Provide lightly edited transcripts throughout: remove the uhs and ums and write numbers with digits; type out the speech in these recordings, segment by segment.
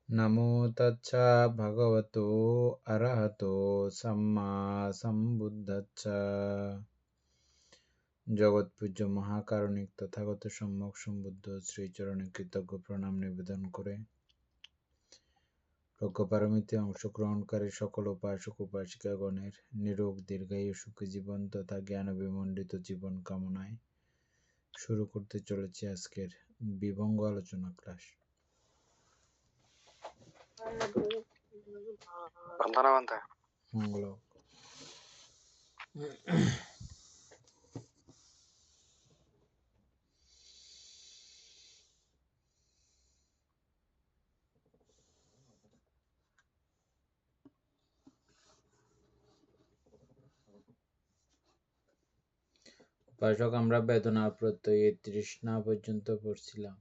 নমো তচ্ছা ভগবতো অরহতো সম্মা সম্বুদ্ধচ্ছা। জগৎপূজ্য মহাকারণিক তথাগত সম্যক সম্বুদ্ধ শ্রীচরণে কৃতজ্ঞ প্রণাম নিবেদন করে প্রজ্ঞপারমিতে অংশগ্রহণকারী সকল উপাসক উপাসিকাগণের নিরোগ দীর্ঘায়ু সুখী জীবন তথা জ্ঞান বিমণ্ডিত জীবন কামনায় শুরু করতে চলেছি আজকের বিভঙ্গ আলোচনা ক্লাস। মঙ্গল। উপাসক, আমরা বেদনার প্রত্যয়ে তৃষ্ণা পর্যন্ত পড়ছিলাম।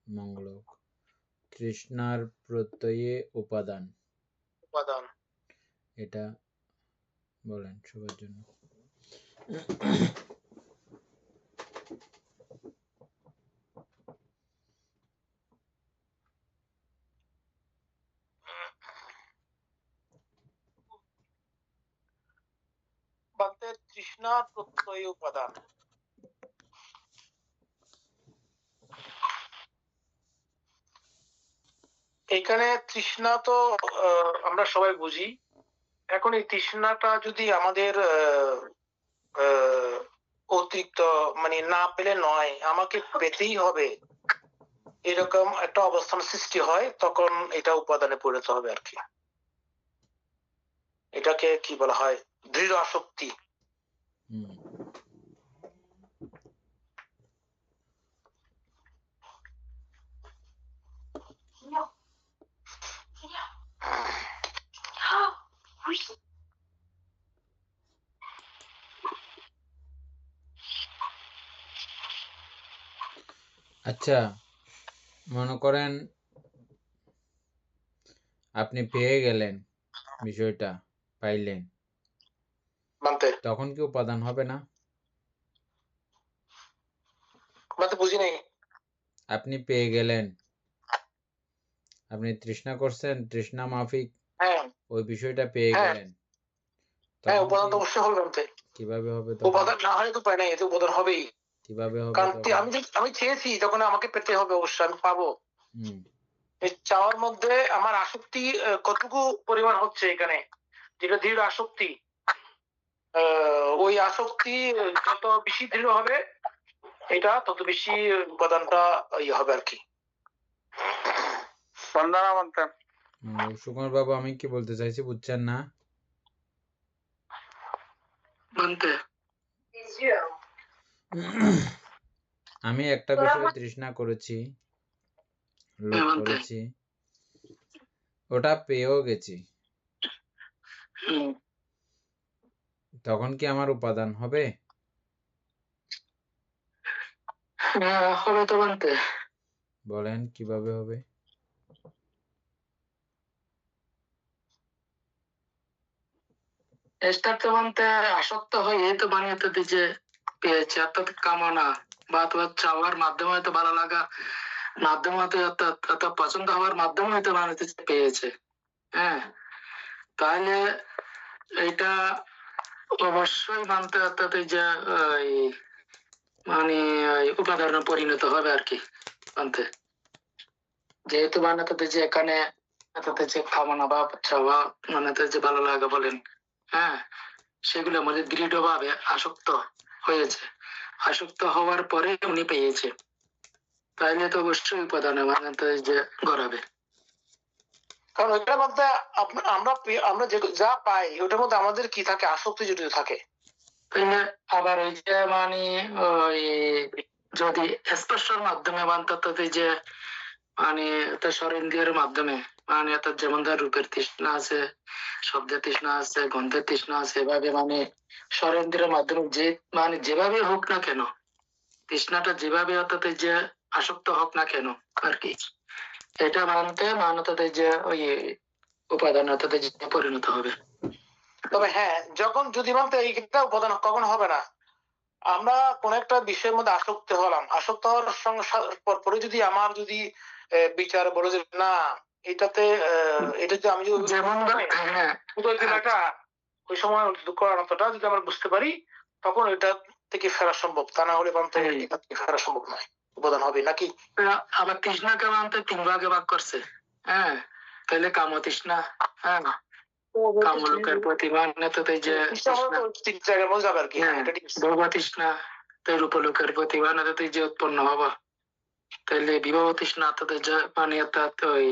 মঙ্গল। তৃষ্ণার প্রত্যয়ে উপাদান এটা বলেন সবার জন্য। তৃষ্ণা প্রত্যয় উপাদান। এখানে তৃষ্ণা তো আমরা সবাই বুঝি। এখন এই তৃষ্ণাটা যদি আমাদের অতিরিক্ত মানে না পেলে নয়, আমাকে পেতেই হবে, এরকম একটা অবস্থান সৃষ্টি হয়, তখন এটা উপাদানে পরিণত হবে আর কি। এটাকে কি বলা হয়? দৃঢ় আসক্তি। আচ্ছা, মনে করেন আপনি পেয়ে গেলেন, বিষয়টা পাইলেন, তখন কি উপাদান হবে না? বুঝি নাই। আপনি পেয়ে গেলেন, আপনি তৃষ্ণা করছেন, তৃষ্ণা মাফিক ওই বিষয়টা পেয়ে গেলেন, উপাদান তো অবশ্যই হবে। কিভাবে হবে? উপাদান না হলে তো পাই নাই, এতে উপাদান হবেই। কিভাবে হবে? কারণ আমি চেয়েছি, তখন আমাকে পেতে হবে, অবশ্যই আমি পাবো। চাওয়ার মধ্যে আমার আসক্তি কতটুকু পরিমাণ হচ্ছে এখানে, যেটা দৃঢ় আসক্তি, ওই আসক্তি যত বেশি দৃঢ় হবে, এটা তত বেশি উপাদানটা হবে আর কি। সুকুমার বাবু, আমি কি বলতে চাইছি বুঝছেন না? আমি একটা বিষয়ে তৃষ্ণা করেছি, লোভ করেছি, ওটা পেয়েও গেছি, তখন কি আমার উপাদান হবে? হবে তো মানতে। বলেন কিভাবে হবে? আসক্ত হয়ে এই তো বানিয়ে যে পেয়েছে, অর্থাৎ কামনা বা তোমার চাওয়ার মাধ্যমে হয়তো ভালো লাগা মাধ্যমে হয়তো অর্থাৎ পছন্দ হওয়ার মাধ্যমে হয়তো বানাতে পেয়েছে। হ্যাঁ, তাহলে এটা অবশ্যই মানতে, অর্থাৎ এই যে মানে উপাদানে পরিণত হবে আর কি মানতে। যেহেতু বানাতে যে এখানে যে কামনা বা চাওয়া বানাতে যে ভালো লাগা বলেন, হ্যাঁ, সেগুলো মধ্যে দৃঢ়ভাবে আসক্ত হয়েছে, আসক্ত হওয়ার পরে উনি পেয়েছে, তাইলে তো অবশ্যই উপাদানে বানাতে যে গড়াবে। কারণ ওইটার মধ্যে আমরা যা পাই, ওটার মধ্যে আমাদের কি থাকে? আসক্তি জড়িত থাকে। আবার ওই যে মানে ওই যদি স্পর্শের মাধ্যমে বানতে যে মানে স্বরেন্দ্রিয়ের মাধ্যমে, মানে যেমন ধর রূপের তৃষ্ণা আছে, শব্দের তৃষ্ণা আছে, গন্ধের তৃষ্ণা আছে, এভাবে মানে স্বরেন্দ্রিয়ের মাধ্যমে যে মানে যেভাবে হোক না কেন, তৃষ্ণাটা যেভাবে অর্থাৎ যে আসক্ত হোক না কেন আর কি, এটা মানতে যে ওই উপাদান অর্থাৎ যে পরিণত হবে। তবে হ্যাঁ, যখন যদি মানতে এইটা উপাদান কখনো হবে না, আমরা কোন একটা বিষয়ের মধ্যে আসক্ত হলাম, আসক্ত হওয়ার সঙ্গে পরে যদি আমার যদি বিচার বলে যে না এটাতে এটা যদি আমি যেমন হ্যাঁ একটা ওই সময় দুঃখ অনন্তটা যদি আমরা বুঝতে পারি তখন এটা থেকে ফেরা সম্ভব, তা না হলে বানতে এটা থেকে ফেরা সম্ভব নয়, উপাদান হবে নাকি। আবার তৃষ্ণাকে বানতে 3 ভাগে ভাগ করছে। হ্যাঁ, তাহলে কাম তৃষ্ণা, হ্যাঁ কামলোকের প্রতি মানে তো যে ঠিক জায়গার মধ্যে যাবে আর কি। ভোগ তৃষ্ণা, তাই রূপলোকের প্রতি মানে তো যে উৎপন্ন হবা, তাহলে বিবাহ তৃষ্ণা তাদের যে মানে অর্থাৎ ওই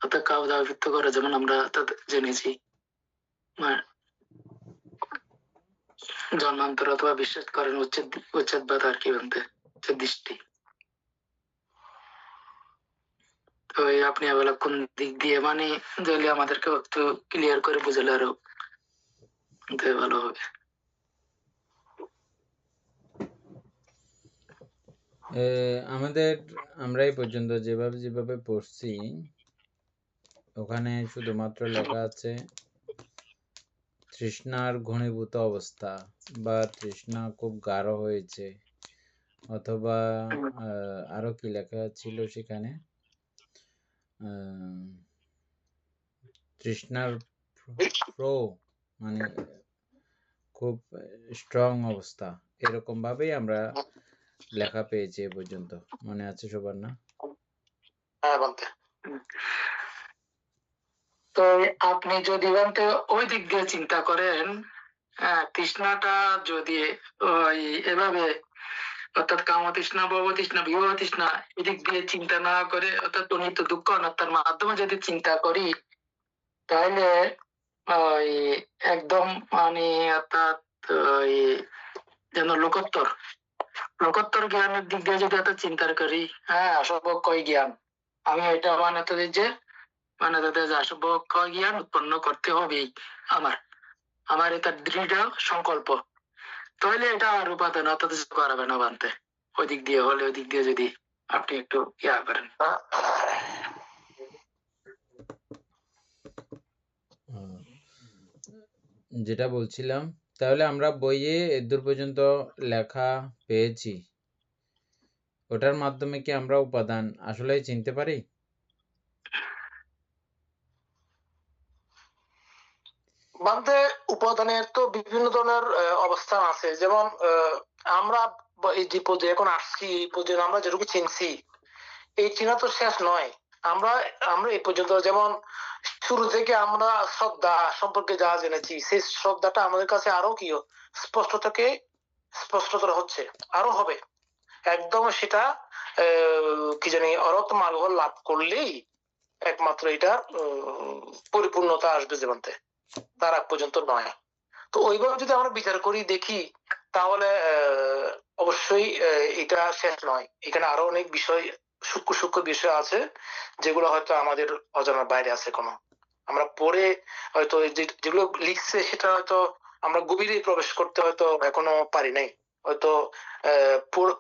অর্থাৎ খাওয়া দাওয়া বৃত্ত করে, যেমন আমরা জেনেছি জন্মান্তর অথবা বিশ্বাস করেন উচ্ছেদবাদ আর কি বলতে দৃষ্টি। তো আপনি আবার কোন দিক দিয়ে মানে যদি আমাদেরকে একটু ক্লিয়ার করে বুঝালে আরো ভালো হবে। আমরা এই পর্যন্ত যেভাবে পড়ছি ওখানে শুধুমাত্র লেখা আছে তৃষ্ণার ঘনীভূত অবস্থা বা তৃষ্ণা খুব গাঢ় হয়েছে, অথবা আরো কি লেখা ছিল সেখানে তৃষ্ণার মানে খুব স্ট্রং অবস্থা, এরকম ভাবেই আমরা লেখা পেয়েছি এ পর্যন্ত। মনে আছে সবার না? তো আপনি যদি বলতে ওই দিক দিয়ে চিন্তা করেন, তৃষ্ণাটা যদি ওই এভাবে অর্থাৎ কাম তৃষ্ণা, ভব তৃষ্ণা, বিবাহ তৃষ্ণা এদিক দিয়ে চিন্তা না করে অর্থাৎ অনিত্য দুঃখ অনাত্মার মাধ্যমে যদি চিন্তা করি, তাহলে ওই একদম মানে অর্থাৎ ওই যেন লোকোত্তর জ্ঞানের দিক দিয়ে যদি এত চিন্তা করি, হ্যাঁ অসর্বক্ষয় জ্ঞান, আমি এটা মানে তাদের যে মানে তাদের যে অসর্বক্ষয় জ্ঞান উৎপন্ন করতে হবেই আমার এটা দৃঢ় সংকল্প, তাহলে এটা আর উপাদান অর্থাৎ করাবে না বানতে। ওই দিক দিয়ে হলে ওই দিক দিয়ে যদি আপনি একটু ইয়া করেন। যেটা বলছিলাম, তাহলে আমরা বইয়ে এদূর পর্যন্ত লেখা পেয়েছি, ওটার মাধ্যমে কি আমরা উপাদান আসলে চিনতে পারি? বান্ধে উপাদানের তো বিভিন্ন ধরনের অবস্থান আছে, যেমন আমরা এই যে পর্যায়ে এখন আসছি, এই পর্যায়ে আমরা যেটুকু চিনছি এই চিনা তো শেষ নয়। আমরা আমরা এই পর্যন্ত যেমন শুরু থেকে আমরা শ্রদ্ধা সম্পর্কে যা জেনেছি, সেই শ্রদ্ধাটা আমাদের কাছে আরো কি স্পষ্ট থেকে স্পষ্টতর হচ্ছে, আরো হবে একদম সেটা কি জানি অরত মার্গ লাভ করলেই একমাত্র এটা পরিপূর্ণতা আসবে জীবনতে, তার আগ পর্যন্ত নয়। তো ওইভাবে যদি আমরা বিচার করি দেখি তাহলে অবশ্যই এটা শেষ নয়, এখানে আরো অনেক বিষয় সূক্ষ্ম সূক্ষ্ম বিষয় আছে যেগুলো হয়তো আমাদের অজানার বাইরে আছে, কোনো আমরা পড়ে হয়তো যেগুলো লিখছে সেটা হয়তো আমরা গভীরে প্রবেশ করতে হয়তো এখনো পারি নাই, হয়তো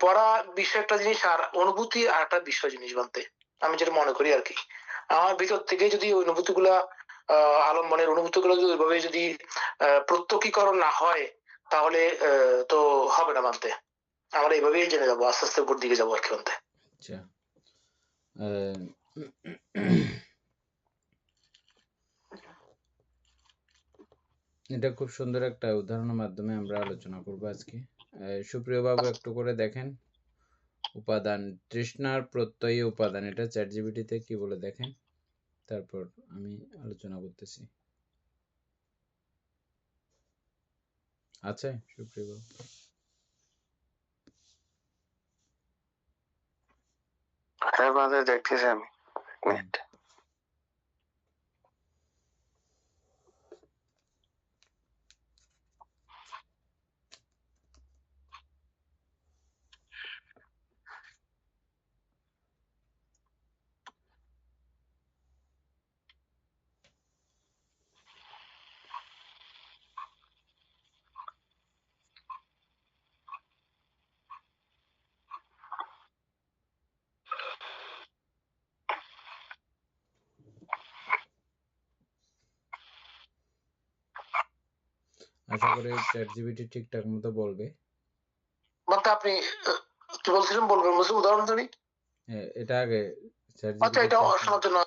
পড়া বিষয় একটা জিনিস আর অনুভূতি আর একটা বিষয় জিনিস বলতে আমি যেটা মনে করি আর কি। আমার ভিতর থেকে যদি ওই অনুভূতি গুলা আলম্বনের অনুভূতি গুলো যদি ওইভাবে যদি প্রত্যক্ষীকরণ না হয় তাহলে তো হবে না মানতে, আমরা এইভাবেই জেনে যাবো, আস্তে আস্তে উপর দিকে যাবো আর কি মানতে। আচ্ছা, এটা খুব সুন্দর একটা উদাহরণের মাধ্যমে আমরা আলোচনা করব আজকে। সুপ্রিয় বাবু একটু করে দেখেন উপাদান, তৃষ্ণার প্রত্যয়ী উপাদান, এটা চ্যাটজিপিটিতে কি বলে দেখেন, তারপর আমি আলোচনা করতেছি। আছে সুপ্রিয় বাবু? হ্যাঁ বাদে দেখতেছি আমি, এক মিনিট। আশা করি ChatGPT ঠিকঠাক মতো বলবে। মানে আপনি কি বলছিলেন, বলবেন বলছি, উদাহরণ দিন। এটা আগে আচ্ছা, এটা শোনার জন্য।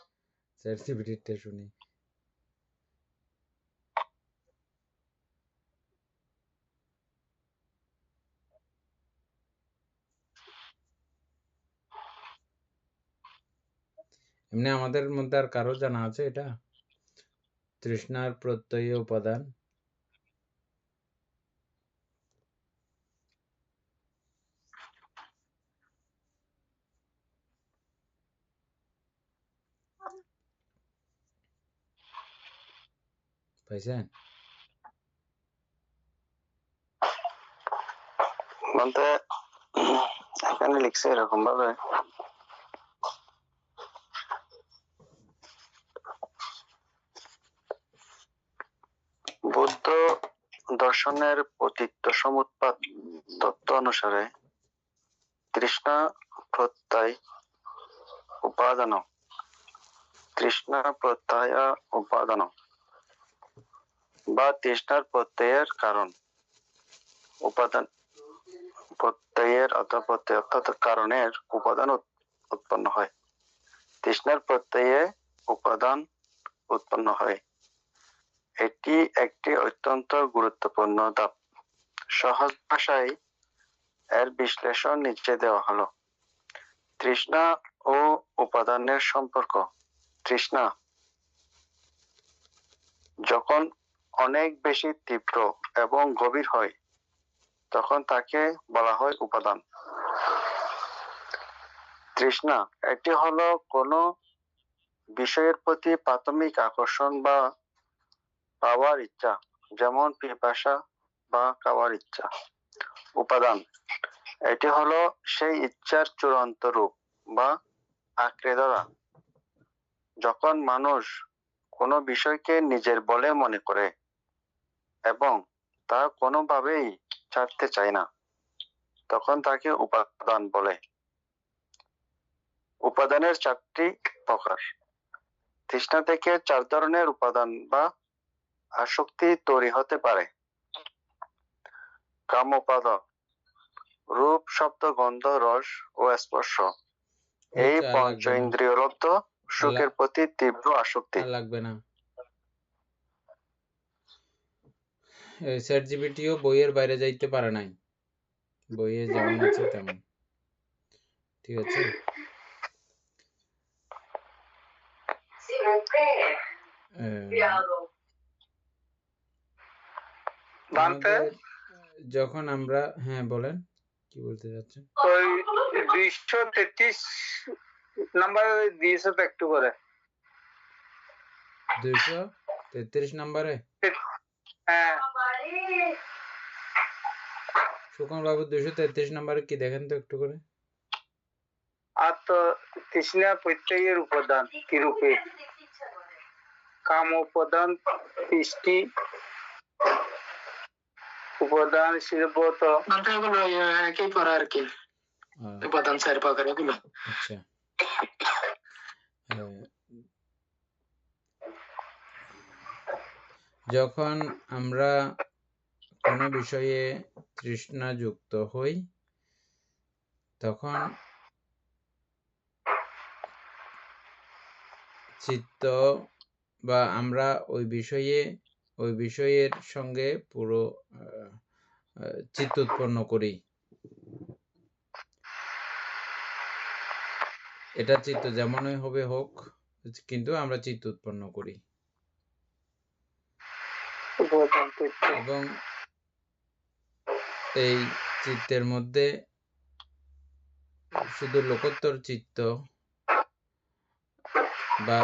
ChatGPT শুনি। এমনি আমাদের মধ্যে আর কারো জানা আছে এটা? তৃষ্ণার প্রত্যয়ী উপাদান। পাইছেন? বলতে এখানে লিখছে এরকম ভাবে, বৌদ্ধ দর্শনের পতিত্ব সমুৎপাদ তত্ত্ব অনুসারে তৃষ্ণা প্রত্যয় উপাদান তৃষ্ণা প্রত্যয় উপাদান বা তৃষ্ণার প্রত্যয়ের কারণ উপাদান প্রত্যয়ের অথবা প্রত্যয় অর্থাৎ কারণের উপাদান উৎপন্ন হয়। তৃষ্ণার প্রত্যয়ে উপাদান উৎপন্ন হয়। এটি একটি অত্যন্ত গুরুত্বপূর্ণ ধাপ। সহজ ভাষায় এর বিশ্লেষণ নিচে দেওয়া হলো। তৃষ্ণা ও উপাদানের সম্পর্ক। তৃষ্ণা যখন অনেক বেশি তীব্র এবং গভীর হয় তখন তাকে বলা হয় উপাদান। তৃষ্ণা এটি হলো কোনো বিষয়ের প্রতি প্রাথমিক আকর্ষণ বা পাওয়ার ইচ্ছা, যেমন পিপাসা বা খাওয়ার ইচ্ছা। উপাদান এটি হলো সেই ইচ্ছার চূড়ান্ত রূপ বা আঁকড়ে ধরা, যখন মানুষ কোনো বিষয়কে নিজের বলে মনে করে এবং তা কোনোভাবেই ছাড়তে চায় না, তখন তাকে উপাদান বলে। উপাদানের 4টি প্রকার। তৃষ্ণা থেকে 4 ধরনের উপাদান বা আসক্তি তৈরি হতে পারে। কাম উপাদান, রূপ, শব্দ, গন্ধ, রস ও স্পর্শ। এই পঞ্চ ইন্দ্রিয় লব্ধ সুখের প্রতি তীব্র আসক্তি। লাগবে না। ChatGPTও বইয়ের বাইরে যাইতে পারে নাই, বইয়ে যেমন আছে তেমন। ঠিক আছে? যখন আমরা, হ্যাঁ বলেন, কি বলতে যাচ্ছেন? ওই 233 নাম্বার দিয়েছে তো একটু করে। 233 নম্বরে? হ্যাঁ। সুকন বাবু 233 নম্বরে কি দেখেন তো একটু করে। আর তো তৃষ্ণা প্রত্যয়ের উপাদান কি রূপে? কাম উপাদান, দৃষ্টি উপাদান, শিল্পত। এগুলো একই পড়া আর কি, উপাদান 4 প্রকার এগুলো। আচ্ছা, যখন আমরা কোনো বিষয়ে তৃষ্ণা যুক্ত হই তখন চিত্ত বা আমরা ওই বিষয়ের সঙ্গে পুরো চিত্ত উৎপন্ন করি। এটা চিত্ত যেমনই হবে হোক, কিন্তু আমরা চিত্ত উৎপন্ন করি। এবং এই চিত্তের মধ্যে শুধু লোকোত্তর চিত্ত বা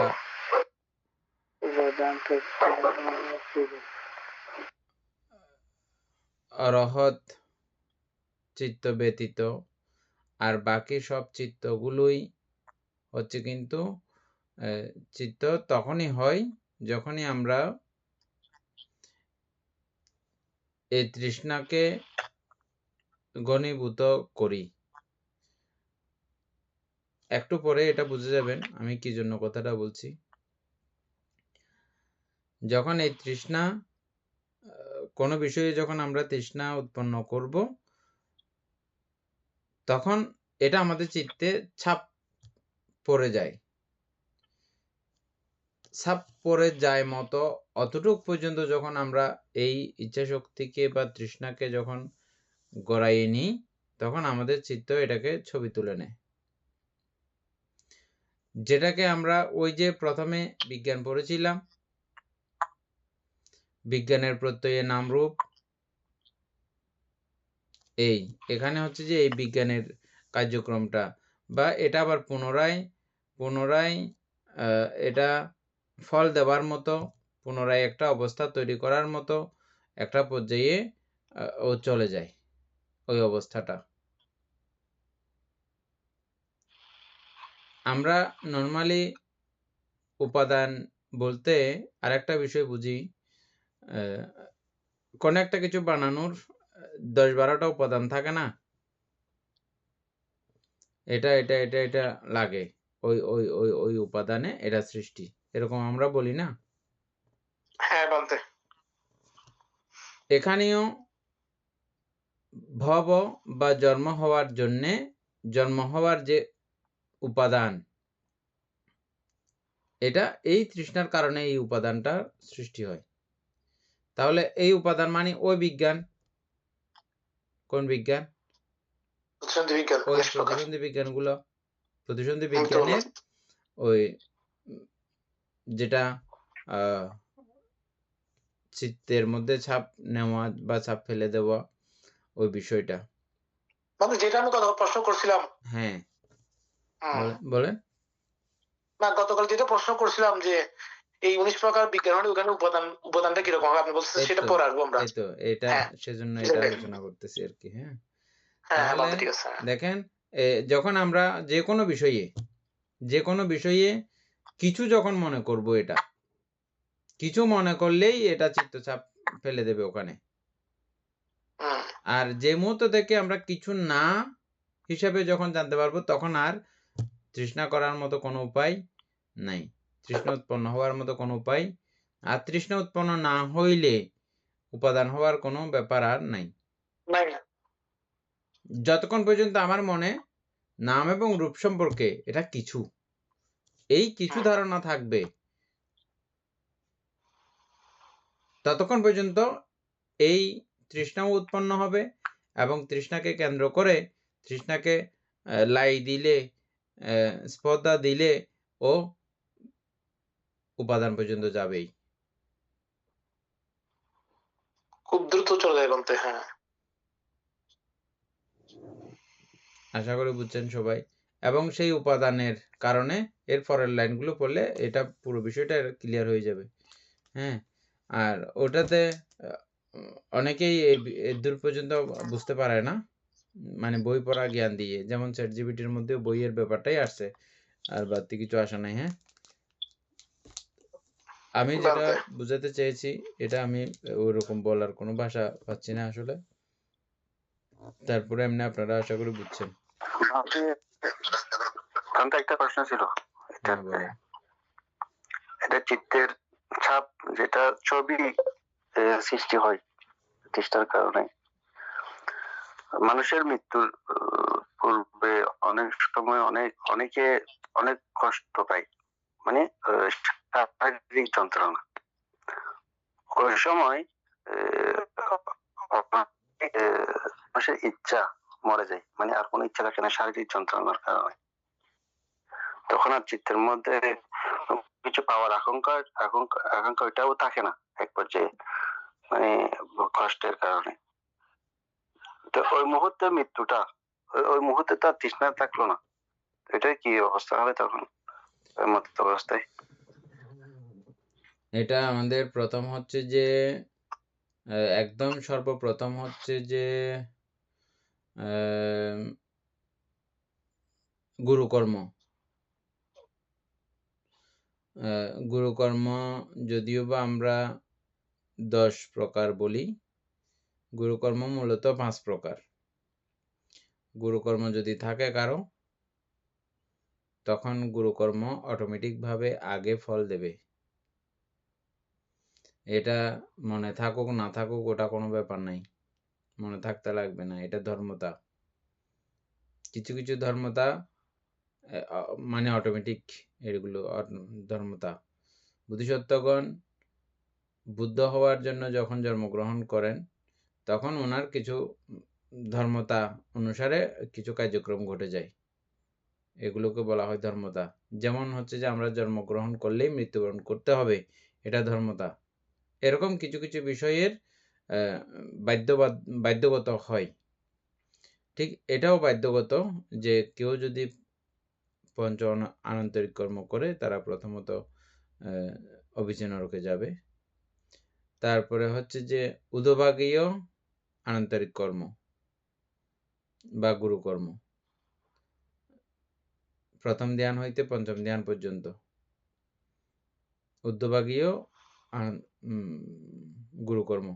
অরহৎ চিত্ত ব্যতীত আর বাকি সব চিত্তগুলোই হচ্ছে কিন্তু চিত্ত তখনই হয় যখনই আমরা এই তৃষ্ণাকে ঘনীভূত করি। একটু পরে এটা বুঝে যাবেন আমি কি জন্য কথাটা বলছি। যখন এই তৃষ্ণা কোনো বিষয়ে যখন আমরা তৃষ্ণা উৎপন্ন করব, তখন এটা আমাদের চিত্তে ছাপ পড়ে যায়। ছাপ পড়ে যায় মতো অতটুক পর্যন্ত যখন আমরা এই ইচ্ছা শক্তিকে বা তৃষ্ণাকে যখন গড়াইয়ে নিই, তখন আমাদের চিত্ত এটাকে ছবি তুলে নেয়। যেটাকে আমরা ওই যে প্রথমে বিজ্ঞান পড়েছিলাম, বিজ্ঞানের প্রত্যয়ে নামরূপ, এখানে হচ্ছে যে এই বিজ্ঞানের কার্যক্রমটা, বা এটা আবার পুনরায় এটা ফল দেওয়ার মতো, পুনরায় একটা অবস্থা তৈরি করার মতো একটা পর্যায়ে ও চলে যায় ওই অবস্থাটা। আমরা নর্মালি উপাদান বলতে আরেকটা বিষয় বুঝি, কোন একটা কিছু বানানোর 10-12টা উপাদান থাকে না, এটা এটা এটা এটা লাগে, ওই ওই ওই ওই উপাদানে এটা সৃষ্টি, এরকম আমরা বলি না? হ্যাঁ বলতে এখানেও ভব বা জন্ম হওয়ার যে উপাদান, এটা এই তৃষ্ণার কারণে এই উপাদানটা সৃষ্টি হয়। তাহলে এই উপাদান মানে ওই বিজ্ঞান, কোন বিজ্ঞান? প্রতিসন্ধি বিজ্ঞান ওই 19 প্রকার। প্রতিসন্ধি বিজ্ঞানগুলো, প্রতিসন্ধি আমি তো বললাম। বিজ্ঞানের ওই যেটা চিত্তের মধ্যে ছাপ নেওয়া বা ছাপ ফেলে দেওয়া, ওই বিষয়টা। মানে যেটা আমি কথা প্রশ্ন করছিলাম, হ্যাঁ, হুম, বলেন। না গতকাল যেটা প্রশ্ন করছিলাম যে এই 19 প্রকার বিজ্ঞান মানে ওখানে উপাদানটা কিরকম হবে, আপনি বলছেন সেটা পরে আসবো আমরা। এই তো এটা হ্যাঁ সেজন্য এটা সেটাই। আলোচনা করতেছি আর কি। হ্যাঁ, হ্যাঁ হ্যাঁ তাহলে বলতে ঠিক আছে। হ্যাঁ। দেখেন, যখন আমরা যে কোনো বিষয়ে কিছু যখন মনে করব, এটা কিছু মনে করলেই এটা চিত্তচাপ ফেলে দেবে ওখানে। হুম, আর যে মুহূর্ত থেকে আমরা কিছু না হিসাবে যখন জানতে পারবো, তখন আর তৃষ্ণা করার মতো কোনো উপায় নাই, তৃষ্ণা উৎপন্ন হওয়ার মতো কোনো উপায়, আর তৃষ্ণা উৎপন্ন না হইলে উপাদান হওয়ার কোনো ব্যাপার আর নাই। নাই। যতক্ষণ পর্যন্ত আমার মনে নাম এবং রূপ সম্পর্কে এটা কিছু, এই কিছু ধারণা থাকবে, ততক্ষণ পর্যন্ত এই তৃষ্ণাও উৎপন্ন হবে, এবং তৃষ্ণাকে কেন্দ্র করে, তৃষ্ণাকে লাই দিলে, স্পর্ধা দিলে ও উপাদান পর্যন্ত যাবেই। খুব দ্রুত চলে যায় বলতে। হ্যাঁ, আশা করি বুঝছেন সবাই। এবং সেই উপাদানের কারণে এর পরের লাইনগুলো পড়লে এটা পুরো বিষয়টা ক্লিয়ার হয়ে যাবে। হ্যাঁ, আর ওটাতে অনেকেই দূর পর্যন্ত বুঝতে পারে না, মানে বই পড়া জ্ঞান দিয়ে, যেমন চ্যাটজিপিটির মধ্যে বইয়ের ব্যাপারটাই আসছে, আর বাড়তি কিছু আসা নাই। হ্যাঁ, আমি যেটা বুঝাতে চেয়েছি, এটা আমি ওরকম বলার কোনো ভাষা পাচ্ছি না আসলে। তারপরে এমনি আপনারা আশা করি বুঝছেন। একটা প্রশ্ন ছিল, হ্যাঁ, বলেন। এটা চিত্তের ছাপ, যেটা ছবি সৃষ্টি হয় তৃষ্ণার কারণে। মানুষের মৃত্যুর পূর্বে অনেক সময় অনেকে অনেক কষ্ট পায়, মানে শারীরিক যন্ত্রণা। ওই সময় মানুষের ইচ্ছা মরে যায়, মানে আর কোনো ইচ্ছা থাকে না শারীরিক যন্ত্রণার কারণে। তখন আর চিত্তের মধ্যে কিছু পাওয়ার আকাঙ্ক্ষা ওইটাও থাকে না এক পর্যায়ে, মানে কষ্টের কারণে। তো ওই মুহূর্তে মৃত্যুটা, ওই মুহূর্তে তার তৃষ্ণা থাকলো না, এটাই কি অবস্থা হবে তখন মত অবস্থায়? এটা আমাদের প্রথম হচ্ছে যে একদম সর্বপ্রথম হচ্ছে যে গুরুকর্ম। গুরুকর্ম যদিও বা আমরা 10 প্রকার বলি, গুরুকর্ম মূলত 5 প্রকার। গুরুকর্ম যদি থাকে কারো, তখন গুরুকর্ম অটোমেটিকভাবে আগে ফল দেবে। এটা মনে থাকুক না থাকুক ওটা কোনো ব্যাপার নাই, মনে থাকতে লাগবে না, এটা ধর্মতা। কিছু কিছু ধর্মতা মানে অটোমেটিক, এগুলো ধর্মতা। বুদ্ধিসত্ত্বগণ বুদ্ধ হওয়ার জন্য যখন জন্মগ্রহণ করেন তখন ওনার কিছু ধর্মতা অনুসারে কিছু কার্যক্রম ঘটে যায়, এগুলোকে বলা হয় ধর্মতা। যেমন হচ্ছে যে আমরা জন্মগ্রহণ করলেই মৃত্যুবরণ করতে হবে, এটা ধর্মতা। এরকম কিছু কিছু বিষয়ের বাধ্যগত হয়। ঠিক এটাও বাধ্যগত যে কেউ যদি পঞ্চ আনন্তরিক কর্ম করে তারা প্রথমত অভিচীন নরকে যাবে। তারপরে হচ্ছে যে উদভাগীয় আনন্তরিক কর্ম বা গুরুকর্ম, প্রথম ধ্যান হইতে পঞ্চম ধ্যান পর্যন্ত উদ্ধভাগীয় গুরুকর্ম।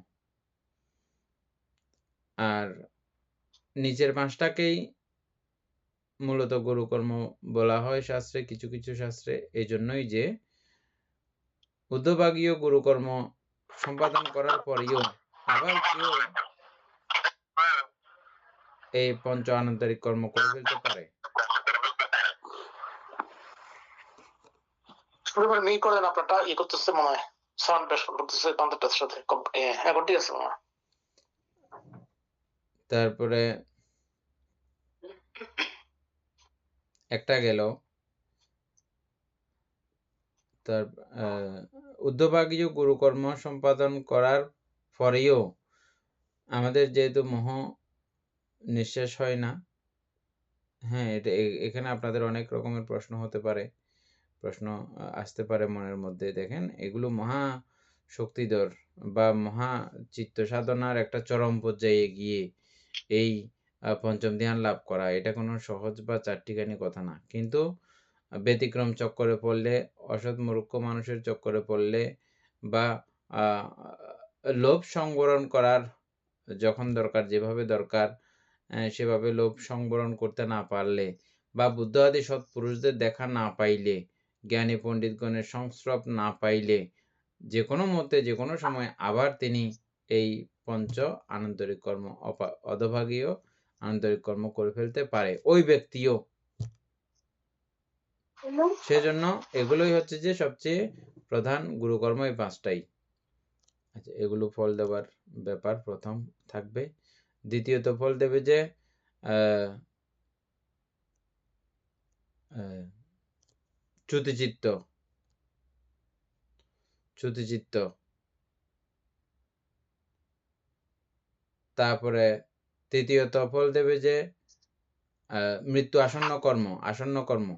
আর নিচের পাঁচটাকেই মূলত গুরুকর্ম বলা হয় শাস্ত্রে, কিছু কিছু শাস্ত্রে, এই জন্যই যে উদ্ধভাগীয় গুরুকর্ম সম্পাদন করার পরেও আবার কেউ এই পঞ্চ আনন্তরিক কর্ম করে ফেলতে পারে। মিল করেন আপনারটা ই করতেছে মনে হয়, সাউন্ড বেশ করতেছে কন্টেন্টের সাথে। এখন ঠিক আছে মনে হয়। তারপরে একটা গেল, তার উদ্ধভাগীয় গুরুকর্ম সম্পাদন করার পরেও আমাদের যেহেতু মোহ নিঃশেষ হয় না। হ্যাঁ, এটা এখানে আপনাদের অনেক রকমের প্রশ্ন হতে পারে, প্রশ্ন আসতে পারে মনের মধ্যে। দেখেন, এগুলো মহা শক্তিধর বা মহা চিত্ত সাধনার একটা চরম পর্যায়ে গিয়ে এই পঞ্চম ধ্যান লাভ করা, এটা কোনো সহজ বা চারটিখানি কথা না। কিন্তু ব্যতিক্রম চক্করে পড়লে, অসৎ মূর্খ মানুষের চক্করে পড়লে বা লোভ সংবরণ করার যখন দরকার, যেভাবে দরকার সেভাবে লোভ সংবরণ করতে না পারলে বা বুদ্ধ আদি সৎপুরুষদের দেখা না পাইলে, জ্ঞানী পণ্ডিতগণের সংস্রব না পাইলে যে কোনো মতে যে কোনো সময় আবার তিনি এই পঞ্চ আনন্তরিক কর্ম অধভাগীয় আনন্তরিক কর্ম করে ফেলতে পারে ওই ব্যক্তিও। সেজন্য এগুলোই হচ্ছে যে সবচেয়ে প্রধান গুরুকর্ম, এই পাঁচটাই। আচ্ছা, এগুলো ফল দেওয়ার ব্যাপার প্রথম থাকবে। দ্বিতীয়ত ফল দেবে যে চ্যুতিচিত্ত। তারপরে তৃতীয়ত ফল দেবে যে মৃত্যু আসন্ন কর্ম।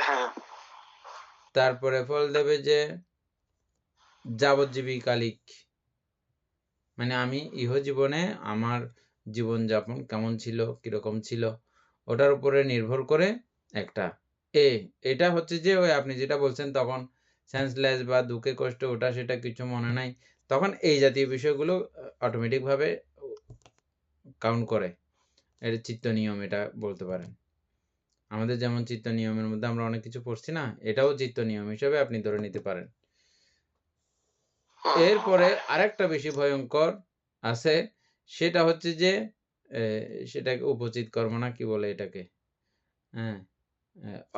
হ্যাঁ। তারপরে ফল দেবে যে যাবজ্জীবী কালিক, মানে আমি ইহজীবনে আমার জীবনযাপন কেমন ছিল, কিরকম ছিল, ওটার উপরে নির্ভর করে একটা এটা হচ্ছে যে ওই আপনি যেটা বলছেন তখন সেন্সলেস বা দুঃখে কষ্ট ওটা সেটা কিছু মনে নাই, তখন এই জাতীয় বিষয়গুলো অটোমেটিকভাবে কাউন্ট করে। এটা চিত্ত নিয়ম, এটা বলতে পারেন। আমাদের যেমন চিত্ত নিয়মের মধ্যে আমরা অনেক কিছু পড়ছি না, এটাও চিত্ত নিয়ম হিসেবে আপনি ধরে নিতে পারেন। এরপরে আরেকটা বেশি ভয়ঙ্কর আছে, সেটা হচ্ছে যে সেটাকে উপচিত কর্ম না কি বলে এটাকে, হ্যাঁ,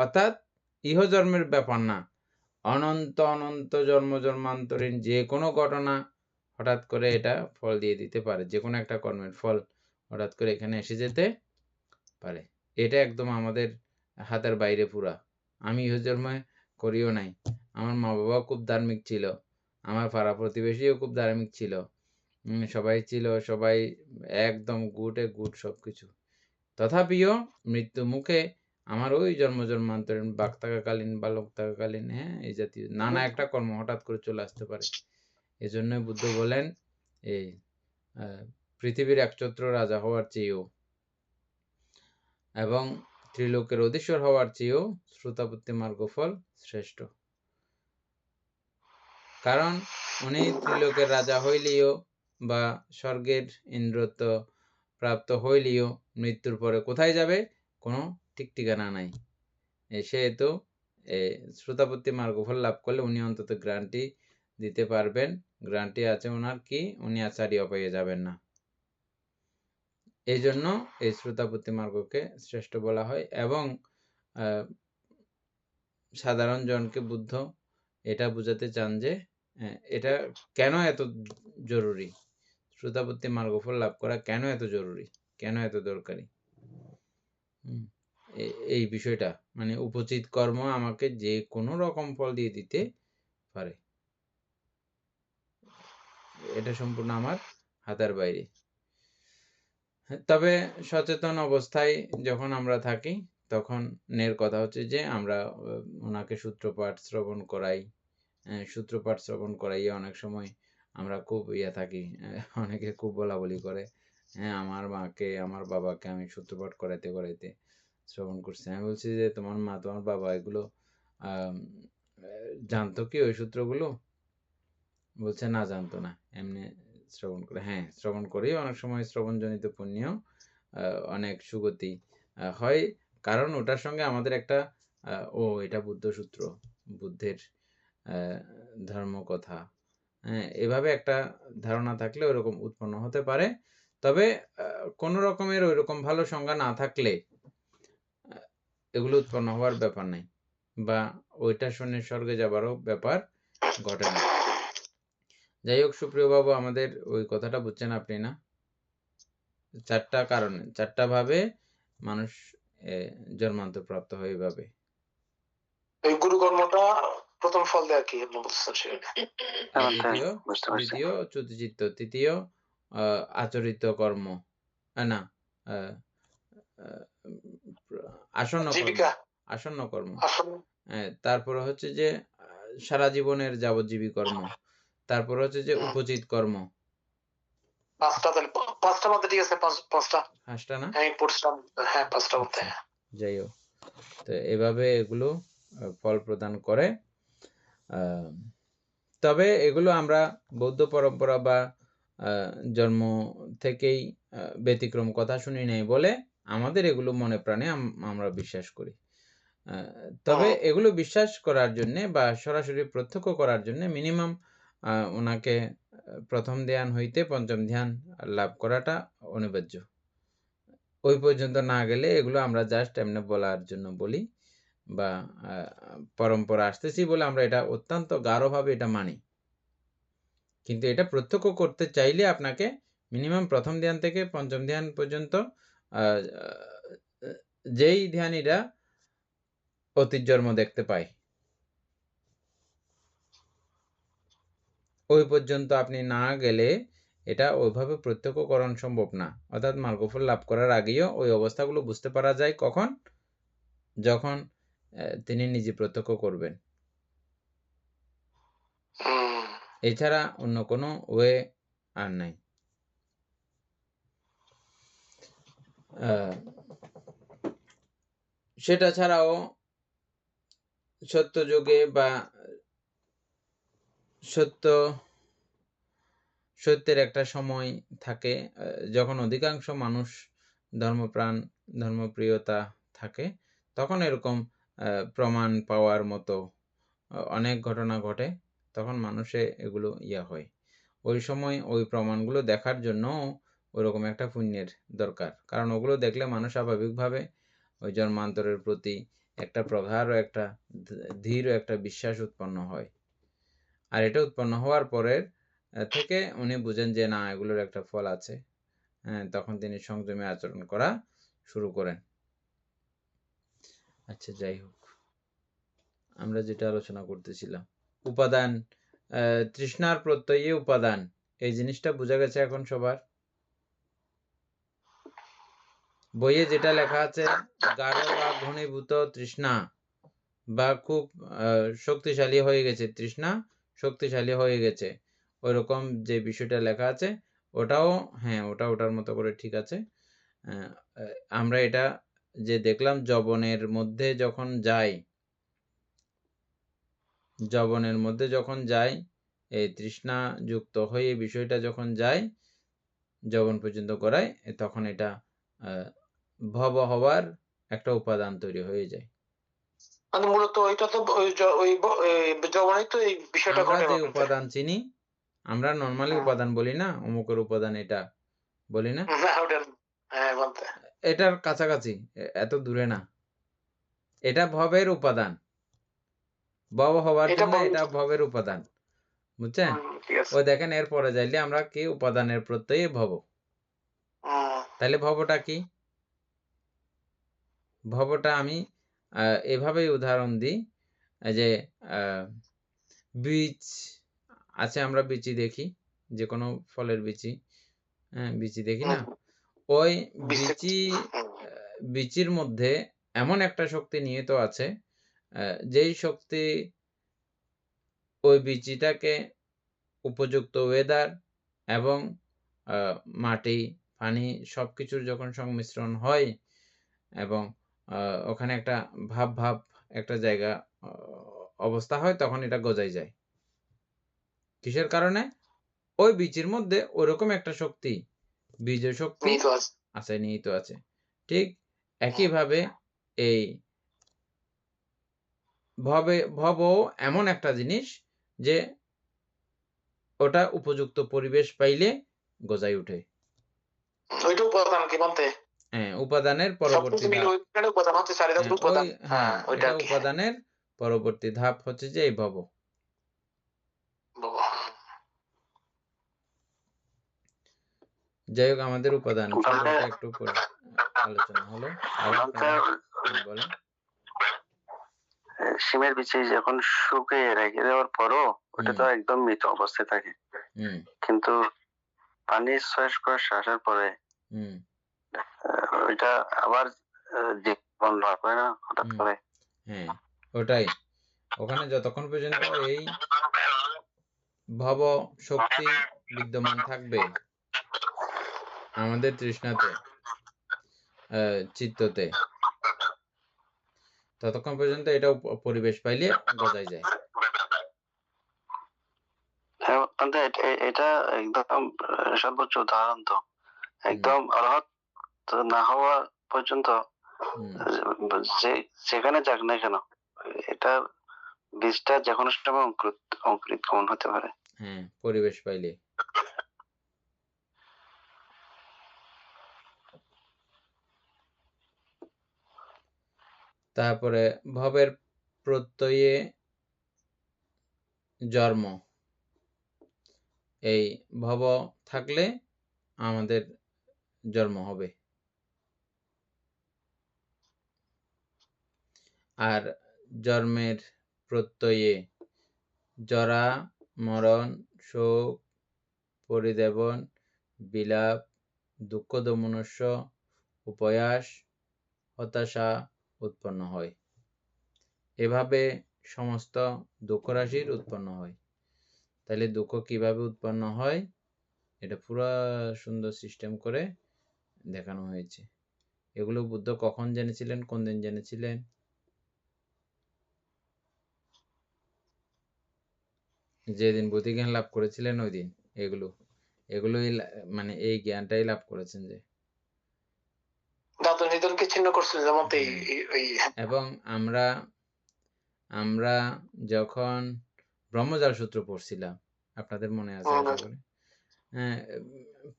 অর্থাৎ ইহজন্মের ব্যাপার না, অনন্ত অনন্ত জন্ম জন্মান্তরীণ যে কোনো ঘটনা হঠাৎ করে এটা ফল দিয়ে দিতে পারে, যে কোনো একটা কর্মের ফল হঠাৎ করে এখানে এসে যেতে পারে। এটা একদম আমাদের হাতের বাইরে পুরা। আমি ইহজন্মে করিও নাই, আমার মা বাবাও খুব ধার্মিক ছিল, আমার পাড়া প্রতিবেশীও খুব ধার্মিক ছিল, সবাই একদম গুটে গুট সবকিছু। তথাপিও মৃত্যু মুখে আমার ওই জন্ম জন্মান্তরীণ বাক থাকাকালীন বা লোক থাকাকালীন, হ্যাঁ, এই জাতীয় নানা একটা কর্ম হঠাৎ করে চলে আসতে পারে। এজন্য বুদ্ধ বলেন এই পৃথিবীর একছত্র রাজা হওয়ার চেয়েও এবং ত্রিলোকের অধীশ্বর হওয়ার চেয়েও শ্রোতাপত্তি মার্গফল শ্রেষ্ঠ। কারণ উনি ত্রিলোকের রাজা হইলেও বা স্বর্গের ইন্দ্রত্ব প্রাপ্ত হইলেও মৃত্যুর পরে কোথায় যাবে কোনো ঠিক ঠিকানা নাই। সেহেতু শ্রোতাপত্তি মার্গফল লাভ করলে উনি অন্তত গ্যারান্টি দিতে পারবেন, গ্যারান্টি আছে ওনার কি উনি আচার্য পেয়ে যাবেন না। এই জন্য এই শ্রোতাপত্তি মার্গকে শ্রেষ্ঠ বলা হয় এবং সাধারণ জনকে বুদ্ধ এটা বুঝাতে চান যে এটা কেন এত জরুরি, শ্রোতাপত্তি মার্গফল লাভ করা কেন এত জরুরি, কেন এত দরকারি। এই বিষয়টা মানে উপচিত কর্ম আমাকে যে কোনো রকম ফল দিয়ে দিতে পারে, এটা সম্পূর্ণ আমার হাতের বাইরে। তবে সচেতন অবস্থায় যখন আমরা থাকি তখন নের কথা হচ্ছে যে আমরা ওনাকে সূত্রপাঠ শ্রবণ করাই, সূত্রপাঠ শ্রবণ করাইয়ে অনেক সময় আমরা খুব থাকি, অনেকে খুব বলা বলি করে, হ্যাঁ আমার মাকে আমার বাবাকে আমি সূত্রপাঠ করাইতে করাইতে শ্রবণ করছি। আমি বলছি যে তোমার মা তোমার বাবা এগুলো জানতো কি ওই সূত্রগুলো? বলছে না জানতো না, এমনি শ্রবণ করে। হ্যাঁ শ্রবণ করেই অনেক সময় শ্রবণজনিত পুণ্য অনেক সুগতি হয়, কারণ ওটার সঙ্গে আমাদের একটা এটা বুদ্ধ সূত্র, বুদ্ধের ধর্মকথা, এভাবে একটা ধারণা থাকলে ওইরকম উৎপন্ন হতে পারে। তবে কোনো রকমের ওইরকম ভালো সংজ্ঞা না থাকলে এগুলো উৎপন্ন হওয়ার ব্যাপার নাই, বা ওইটা শুনে স্বর্গে যাবারও ব্যাপার ঘটে না। যাই হোক সুপ্রিয় বাবু, আমাদের ওই কথাটা বুঝছেন আপনি না? 4টা কারণে 4টা ভাবে মানুষ জন্মান্তর প্রাপ্ত হয়। এইভাবে এই গুরু কর্মটা প্রথম ফল দেয় আর কি আপনি বলছেন সেটা। দ্বিতীয় চ্যুতিচিত্ত, তৃতীয় আচরিত কর্ম, না আসন্ন কর্ম, তারপরে হচ্ছে যে সারা জীবনের যাবজ্জীবী কর্ম, তারপরে হচ্ছে যে উপচিত কর্ম। পাঁচটা মধ্যে ঠিক আছে, পাঁচটা না? হ্যাঁ পড়ছিলাম, হ্যাঁ পাঁচটা মধ্যে। যাই হোক, তো এভাবে এগুলো ফল প্রদান করে। তবে এগুলো আমরা বৌদ্ধ পরম্পরা বা জন্ম থেকেই ব্যতিক্রম কথা শুনি নাই বলে আমাদের এগুলো মনে প্রাণে আমরা বিশ্বাস করি। তবে এগুলো বিশ্বাস করার জন্যে বা সরাসরি প্রত্যক্ষ করার জন্য মিনিমাম ওনাকে প্রথম ধ্যান হইতে পঞ্চম ধ্যান লাভ করাটা অনিবার্য। ওই পর্যন্ত না গেলে এগুলো আমরা জাস্ট এমনি বলার জন্য বলি, বা পরম্পরা আসতেছি বলে আমরা এটা অত্যন্ত গাঢ়ভাবে এটা মানি। কিন্তু এটা প্রত্যক্ষ করতে চাইলে আপনাকে মিনিমাম প্রথম ধ্যান থেকে পঞ্চম ধ্যান পর্যন্ত যেই ধ্যানীরা অতীত জন্ম দেখতে পায় ওই পর্যন্ত আপনি না গেলে এটা ওইভাবে প্রত্যক্ষকরণ সম্ভব না। অর্থাৎ মার্গফল লাভ করার আগেও ওই অবস্থাগুলো বুঝতে পারা যায় কখন, যখন তিনি নিজে প্রত্যক্ষ করবেন। এছাড়া অন্য কোনো ওয়ে আর নাই। সেটা ছাড়াও সত্যযুগে বা সত্যের একটা সময় থাকে যখন অধিকাংশ মানুষ ধর্মপ্রাণ ধর্মপ্রিয়তা থাকে, তখন এরকম প্রমাণ পাওয়ার মতো অনেক ঘটনা ঘটে, তখন মানুষে এগুলো হয়। ওই সময় ওই প্রমাণগুলো দেখার জন্য ওইরকম একটা পুণ্যের দরকার, কারণ ওগুলো দেখলে মানুষ স্বাভাবিকভাবে ওই জন্মান্তরের প্রতি একটা প্রগাঢ় একটা ধীর একটা বিশ্বাস উৎপন্ন হয়। আর এটা উৎপন্ন হওয়ার পরের থেকে উনি বুঝেন যে না এগুলোর একটা ফল আছে, তখন তিনি সংযমে আচরণ করা শুরু করেন। আচ্ছা যাই হোক, আমরা যেটা আলোচনা করতেছিলাম উপাদান, তৃষ্ণার প্রত্যয়ে উপাদান, এই জিনিসটা বোঝা গেছে এখন সবার? বইয়ে যেটা লেখা আছে গাঢ় বা ঘনীভূত তৃষ্ণা বা খুব শক্তিশালী হয়ে গেছে, তৃষ্ণা শক্তিশালী হয়ে গেছে, ওইরকম যে বিষয়টা লেখা আছে ওটাও হ্যাঁ ওটার মতো করে ঠিক আছে। আমরা এটা যে দেখলাম যবনের মধ্যে যখন যাই এই তৃষ্ণা যুক্ত হয়ে বিষয়টা যখন যায় যবন পর্যন্ত করায়, তখন এটা ভব হওয়ার একটা উপাদান তৈরি হয়ে যায়। মানে মূলত ওইটা তো ওই যৌবনে তো এই বিষয়টা আমরা ঘটে যে বান্দে। উপাদান চিনি, আমরা নর্মালি হুম। উপাদান বলি না, অমুকের উপাদান এটা বলি না, না ওটা হ্যাঁ বান্দে। এটার কাছাকাছি, এত দূরে না। এটা ভবের উপাদান, ভব হওয়ার এটা জন্য এটা ভবের উপাদান, বুঝছেন? ঠিক আছে। ওই দেখেন এরপরে যাইলে আমরা কি উপাদানের প্রত্যয়ে ভব। তাহলে ভবটা কি? ভবটা আমি এভাবেই উদাহরণ দিই, যে বীজ আছে, আমরা বিচি দেখি, যে কোনো ফলের বিচি, হ্যাঁ বিচি দেখি না, ওই বিচির মধ্যে এমন একটা শক্তি নিহিত আছে, যেই শক্তি ওই বিচিটাকে উপযুক্ত ওয়েদার এবং মাটি, পানি সবকিছুর যখন সংমিশ্রণ হয় এবং ওখানে একটা ভাব একটা জায়গা অবস্থা হয়, তখন এটা গজায় যায়। কিসের কারণে? ওই বীজের মধ্যে ওরকম একটা শক্তি, বীজ শক্তি আছে, নিহিত আছে। ঠিক একইভাবে এই ভব এমন একটা জিনিস যে ওটা উপযুক্ত পরিবেশ পাইলে গজায় উঠে। ওইটা উপাদান কি বলতে? হ্যাঁ, উপাদানের পরবর্তী ধাপ। উপাদান হচ্ছে চারিদার উপাদান। হ্যাঁ, ওইটা এটা উপাদানের পরবর্তী ধাপ হচ্ছে যে এই ভব। যাই হোক, আমাদের উপাদান সম্পর্কে একটু আলোচনা হলো। বলেন। শিমের বিচি যখন শুকিয়ে রেখে দেওয়ার পরও ওটা তো একদম মৃত অবস্থায় থাকে, কিন্তু পানির শ্বাসকষ্ট আসার পরে ওইটা আবার জীবন লাভ হয় না হঠাৎ করে। হ্যাঁ, ওটাই। ওখানে যতক্ষণ পর্যন্ত এই ভব শক্তি বিদ্যমান থাকবে আমাদের তৃষ্ণাতে, চিত্ততে, ততক্ষণ পর্যন্ত এটা পরিবেশ পাইলে গজায় যায়। এটা একদম সর্বোচ্চ উদাহরণ তো, একদম অর্হত না হওয়া পর্যন্ত যেখানে যাক না কেন, এটা বীজটা যে কোনো সময় অঙ্কুরিত কমন হতে পারে। হ্যাঁ, পরিবেশ পাইলে। তারপরে ভবের প্রত্যয়ে জন্ম। এই ভব থাকলে আমাদের জন্ম হবে। আর জন্মের প্রত্যয়ে জরা, মরণ, শোক, পরিদেবন, বিলাপ, দুঃখ দমনস্য, উপয়াস, হতাশা উৎপন্ন হয়। এভাবে সমস্ত দুঃখ রাশির উৎপন্ন হয়। তাহলে দুঃখ কিভাবে উৎপন্ন হয় এটা পুরো সুন্দর সিস্টেম করে দেখানো হয়েছে। এগুলো বুদ্ধ কখন জেনেছিলেন, কোন দিন জেনেছিলেন? যেদিন বুদ্ধিজ্ঞান লাভ করেছিলেন ওই দিন। এগুলোই মানে এই জ্ঞানটাই লাভ করেছেন যে। এবং আমরা যখন ব্রহ্মজাল সূত্র পড়ছিলাম, আপনাদের মনে আছে আশা করি,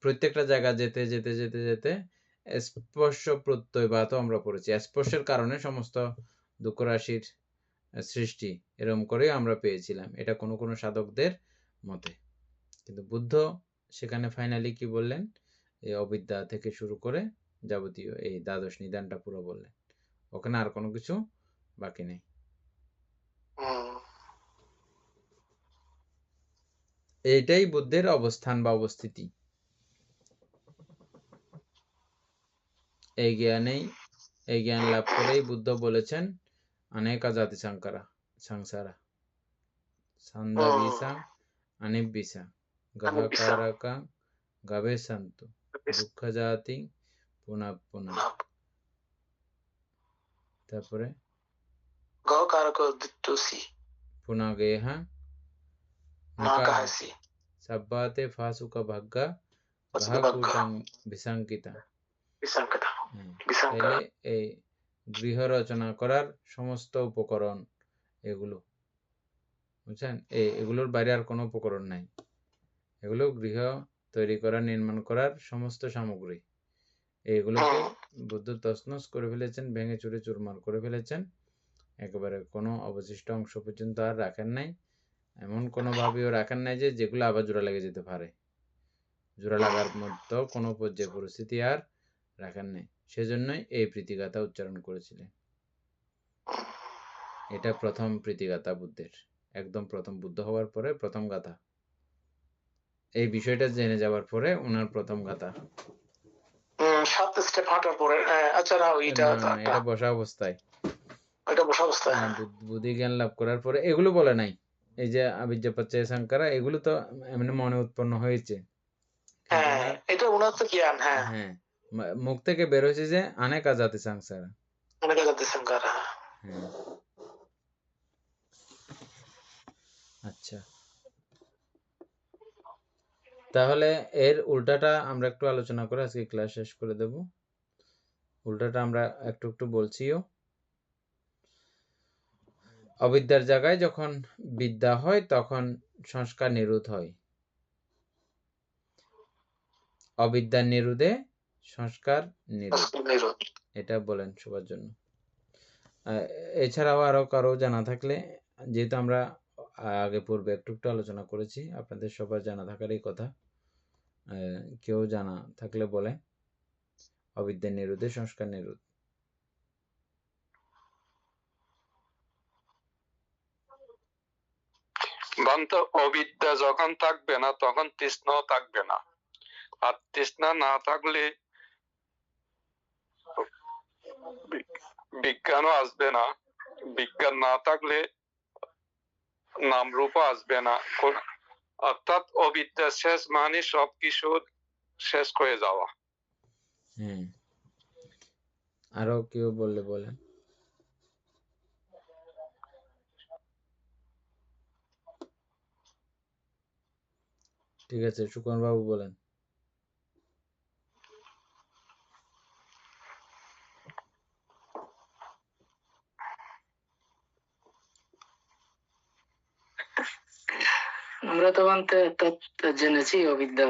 প্রত্যেকটা জায়গা যেতে যেতে যেতে যেতে স্পর্শ প্রত্যয়বাদ আমরা পড়েছি। স্পর্শের কারণে সমস্ত দুঃখ রাশির সৃষ্টি, এরকম করে আমরা পেয়েছিলাম, এটা কোনো কোনো সাধকদের মতে। কিন্তু বুদ্ধ সেখানে ফাইনালি কি বললেন? এই অবিদ্যা থেকে শুরু করে যাবতীয় এই দ্বাদশ নিদানটা পুরো বললেন। ওখানে আর কোনো কিছু বাকি নেই। এইটাই বুদ্ধের অবস্থান বা অবস্থিতি। এই জ্ঞান লাভ করেই বুদ্ধ বলেছেন অনেকা জাতি সংসারা সন্দাবিসা অনিবিসা গহকারকা গবেশন্তু দুঃখ জাতি পুনঃ পুনঃ। তারপরে পুনঃগেহ নাকাহাসি সাব্বাতে ফাসুকা ভাগ্যা গহকুটং বিসংকিতা। তাহলে এই গৃহ রচনা করার সমস্ত উপকরণ এগুলো, বুঝছেন? এগুলোর বাইরে আর কোনো উপকরণ নাই। এগুলো গৃহ তৈরি করা, নির্মাণ করার সমস্ত সামগ্রী। এগুলোকে বুদ্ধ তছনছ করে ফেলেছেন, ভেঙে চুরে চুরমার করে ফেলেছেন, একেবারে কোনো অবশিষ্ট অংশ পর্যন্ত আর রাখেন নাই। এমন কোনোভাবেও রাখেন নাই যে যেগুলো আবার জোড়া লেগে যেতে পারে। জোড়া লাগার মতো কোনো পর্যায়ে পরিস্থিতি আর রাখেন নাই। সেজন্যই এই প্রীতিগাথা উচ্চারণ করেছিলেন। এটা প্রথম প্রীতিগাথা বুদ্ধের, একদম প্রথম বুদ্ধ হওয়ার পরে প্রথম গাথা। এই বিষয়টা জেনে যাওয়ার পরে ওনার প্রথম গাথা। 7 স্টেপ হাঁটার পরে। আচ্ছা, না ওইটা না, এটা বসা অবস্থায়, এটা বসা অবস্থায়। বুদ্ধি জ্ঞান লাভ করার পরে এগুলো বলে নাই। এই যে আবিজ্জা পাচ্চায় সাংকারা, এগুলো তো এমনি মনে উৎপন্ন হয়েছে। হ্যাঁ, এটা ওনার তো জ্ঞান। হ্যাঁ, হ্যাঁ, মুখ থেকে বের হয়েছে যে আনেকা জাতি সংসারা। অনেক জাতি সংকারা। হ্যাঁ, আচ্ছা, তাহলে এর উল্টাটা আমরা একটু আলোচনা করে আজকে ক্লাস শেষ করে দেব। উল্টাটা আমরা একটু একটু বলছিও। অবিদ্যার জায়গায় যখন বিদ্যা হয় তখন সংস্কার নিরোধ হয়। অবিদ্যার নিরোধে সংস্কার নিরোধ, এটা বলেন সবার জন্য। এছাড়াও আরো কারো জানা থাকলে, যেহেতু আমরা আগে পূর্বে একটু একটু আলোচনা করেছি, আপনাদের সবার জানা থাকারই কথা। কেউ জানা থাকলে বলে অবিদ্যার নিরোধে সংস্কার নিরোধ। অবিদ্যা যখন থাকবে না তখন তৃষ্ণাও থাকবে না, আর তৃষ্ণা না থাকলে বিজ্ঞানও আসবে না, বিজ্ঞান না থাকলে নামরূপও আসবে না। অর্থাৎ অবিদ্যা শেষ মানে সবকিছু শেষ হয়ে যাওয়া। হ্যাঁ, আরো কেউ বললে বলেন। ঠিক আছে, সুকুমার বাবু বলেন। আমরা তো জেনেছি অবিদ্যা,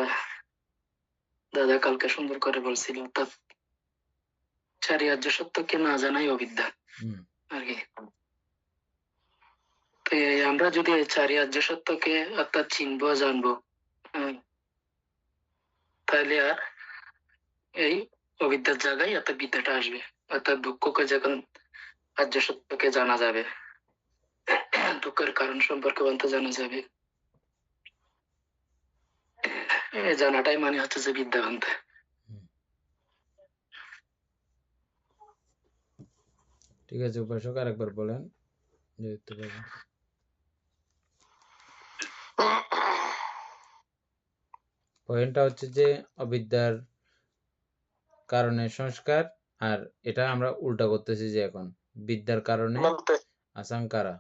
দাদা কালকে সুন্দর করে বলছিল, অর্থাৎ চারি আর্য সত্যকে না জানাই অবিদ্যা আর কি। তো আমরা যদি চারি আর্য সত্যকে অর্থাৎ চিনবো, জানবো, তাহলে আর এই অবিদ্যার জায়গায় অর্থাৎ বিদ্যাটা আসবে। অর্থাৎ দুঃখকে যখন আর্য সত্যকে জানা যাবে, দুঃখের কারণ সম্পর্কে অন্ত জানা যাবে, জানাটাই মানে হচ্ছে যে বিদ্যা ভান্তে। ঠিক আছে উপাসক, আরেকবার বলেন। পয়েন্টটা হচ্ছে যে অবিদ্যার কারণে সংস্কার, আর এটা আমরা উল্টা করতেছি যে এখন বিদ্যার কারণে আশঙ্কারা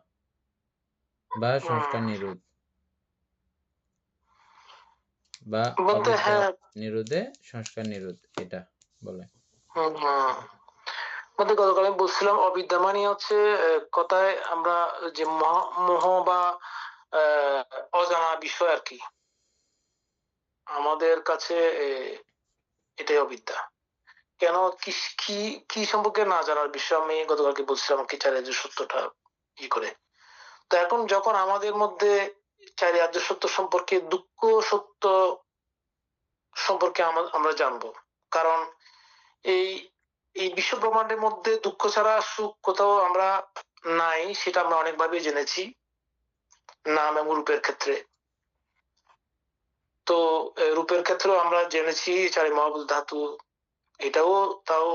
বা সংস্কার নিরোধ, বা নিরোধে সংস্কার নিরোধ, এটা বলে। গতকাল আমি বলছিলাম অবিদ্যা মানে হচ্ছে কথায় আমরা যে মোহ বা অজানা বিষয় আর কি, আমাদের কাছে এটাই অবিদ্যা। কেন, কি কি সম্পর্কে না জানার বিষয় আমি গতকালকে বলছিলাম কি চারি আর্য সত্যটা ই করে। তো এখন যখন আমাদের মধ্যে চারি আর্য সত্য সম্পর্কে, দুঃখ সত্য সম্পর্কে আমরা জানবো, কারণ এই এই বিশ্ব ব্রহ্মাণ্ডের মধ্যে দুঃখ ছাড়া সুখ কোথাও আমরা নাই, সেটা আমরা অনেকভাবে জেনেছি নাম এবং রূপের ক্ষেত্রে। তো রূপের ক্ষেত্রেও আমরা জেনেছি চারি মহাভূত ধাতু, এটাও তাও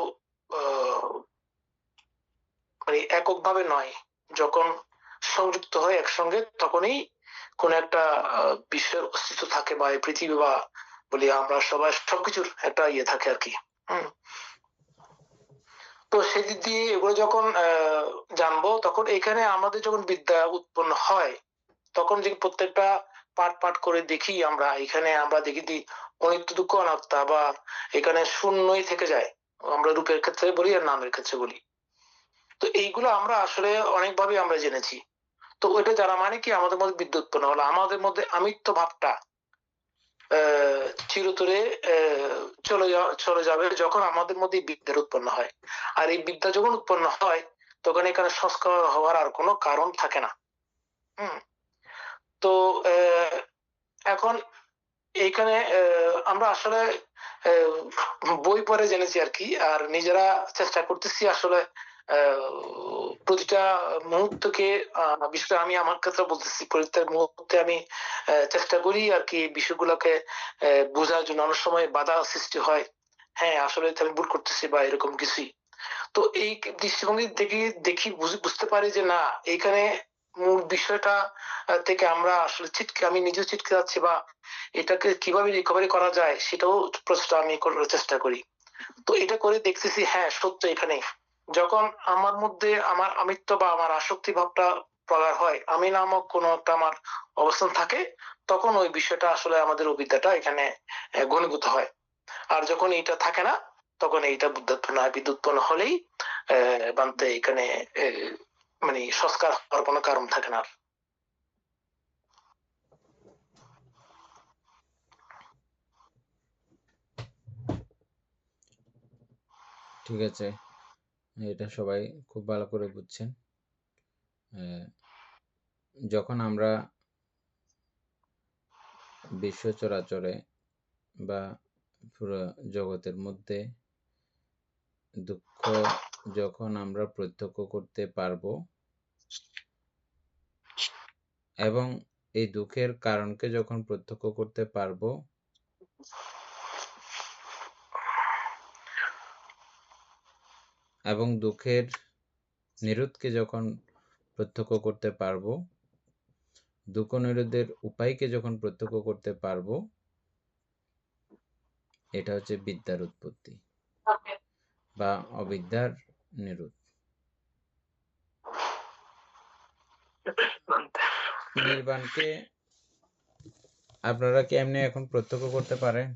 মানে এককভাবে নয়, যখন সংযুক্ত হয় একসঙ্গে তখনই কোন একটা বিশ্বের অস্তিত্ব থাকে, বা পৃথিবী বা বলি আমরা সবাই সবকিছুর একটা ইয়ে থাকে আর কি। তো সেদিক দিয়ে এগুলো যখন জানবো, তখন এখানে আমাদের যখন বিদ্যা উৎপন্ন হয়, তখন যে প্রত্যেকটা পাঠ পাঠ করে দেখি আমরা, এখানে আমরা দেখি অনিত্য দুঃখ অনাত্মা, বা এখানে শূন্যই থেকে যায়, আমরা রূপের ক্ষেত্রে বলি আর নামের ক্ষেত্রে বলি। তো এইগুলো আমরা আসলে অনেকভাবে আমরা জেনেছি। তো ওইটা যারা মানে কি আমাদের মধ্যে বিদ্যুৎ উৎপন্ন হলো, আমাদের মধ্যে আমিত্ব ভাবটা চিরতরে চলে যাবে যখন আমাদের মধ্যে এই বিদ্যার উৎপন্ন হয়। আর এই বিদ্যা যখন উৎপন্ন হয় তখন এখানে সংস্কার হওয়ার আর কোনো কারণ থাকে না। হুম। তো এখন এইখানে আমরা আসলে বই পড়ে জেনেছি আর কি, আর নিজেরা চেষ্টা করতেছি আসলে প্রতিটা মুহূর্তকে বিশেষ করে আমি আমার ক্ষেত্রে বলতেছি, প্রতিটা মুহূর্তে আমি চেষ্টা করি আর কি বিষয়গুলোকে বোঝার জন্য। অনেক সময় বাধা সৃষ্টি হয়, হ্যাঁ আসলে তো আমি ভুল করতেছি বা এরকম কিছুই। তো এই দৃষ্টিভঙ্গি থেকে দেখি বুঝতে পারি যে না, এইখানে মূল বিষয়টা থেকে আমরা আসলে আমি নিজেও ছিটকে যাচ্ছি, বা এটাকে কিভাবে রিকভারি করা যায় সেটাও প্রচেষ্টা আমি করার চেষ্টা করি। তো এটা করে দেখতেছি হ্যাঁ সত্য, এখানে যখন আমার মধ্যে আমার আমিত্ব বা আমার আসক্তি ভাবটা প্রগাঢ় হয়, আমি নামক কোনো একটা আমার অবস্থান থাকে, তখন ওই বিষয়টা আসলে আমাদের অভিজ্ঞতা এখানে ঘনীভূত হয়। আর যখন এইটা থাকে না, তখন এইটা বুদ্ধোৎপন্ন হয়। বিদ্যুৎপন্ন হলেই বানতে এখানে মানে সংস্কার হওয়ার কোনো কারণ থাকে না। ঠিক আছে, এটা সবাই খুব ভালো করে বুঝছেন। যখন আমরা বিশ্ব চরাচরে বা পুরো জগতের মধ্যে দুঃখ যখন আমরা প্রত্যক্ষ করতে পারবো এবং এই দুঃখের কারণকে যখন প্রত্যক্ষ করতে পারবো, এবং দুঃখের নিরোধকে যখন প্রত্যক্ষ করতে পারবো, দুঃখ নিরোধের উপায়কে যখন প্রত্যক্ষ করতে পারবো, এটা হচ্ছে বিদ্যার উৎপত্তি বা অবিদ্যার নিরোধ। নির্বাণকে আপনারা কি এমনি এখন প্রত্যক্ষ করতে পারেন?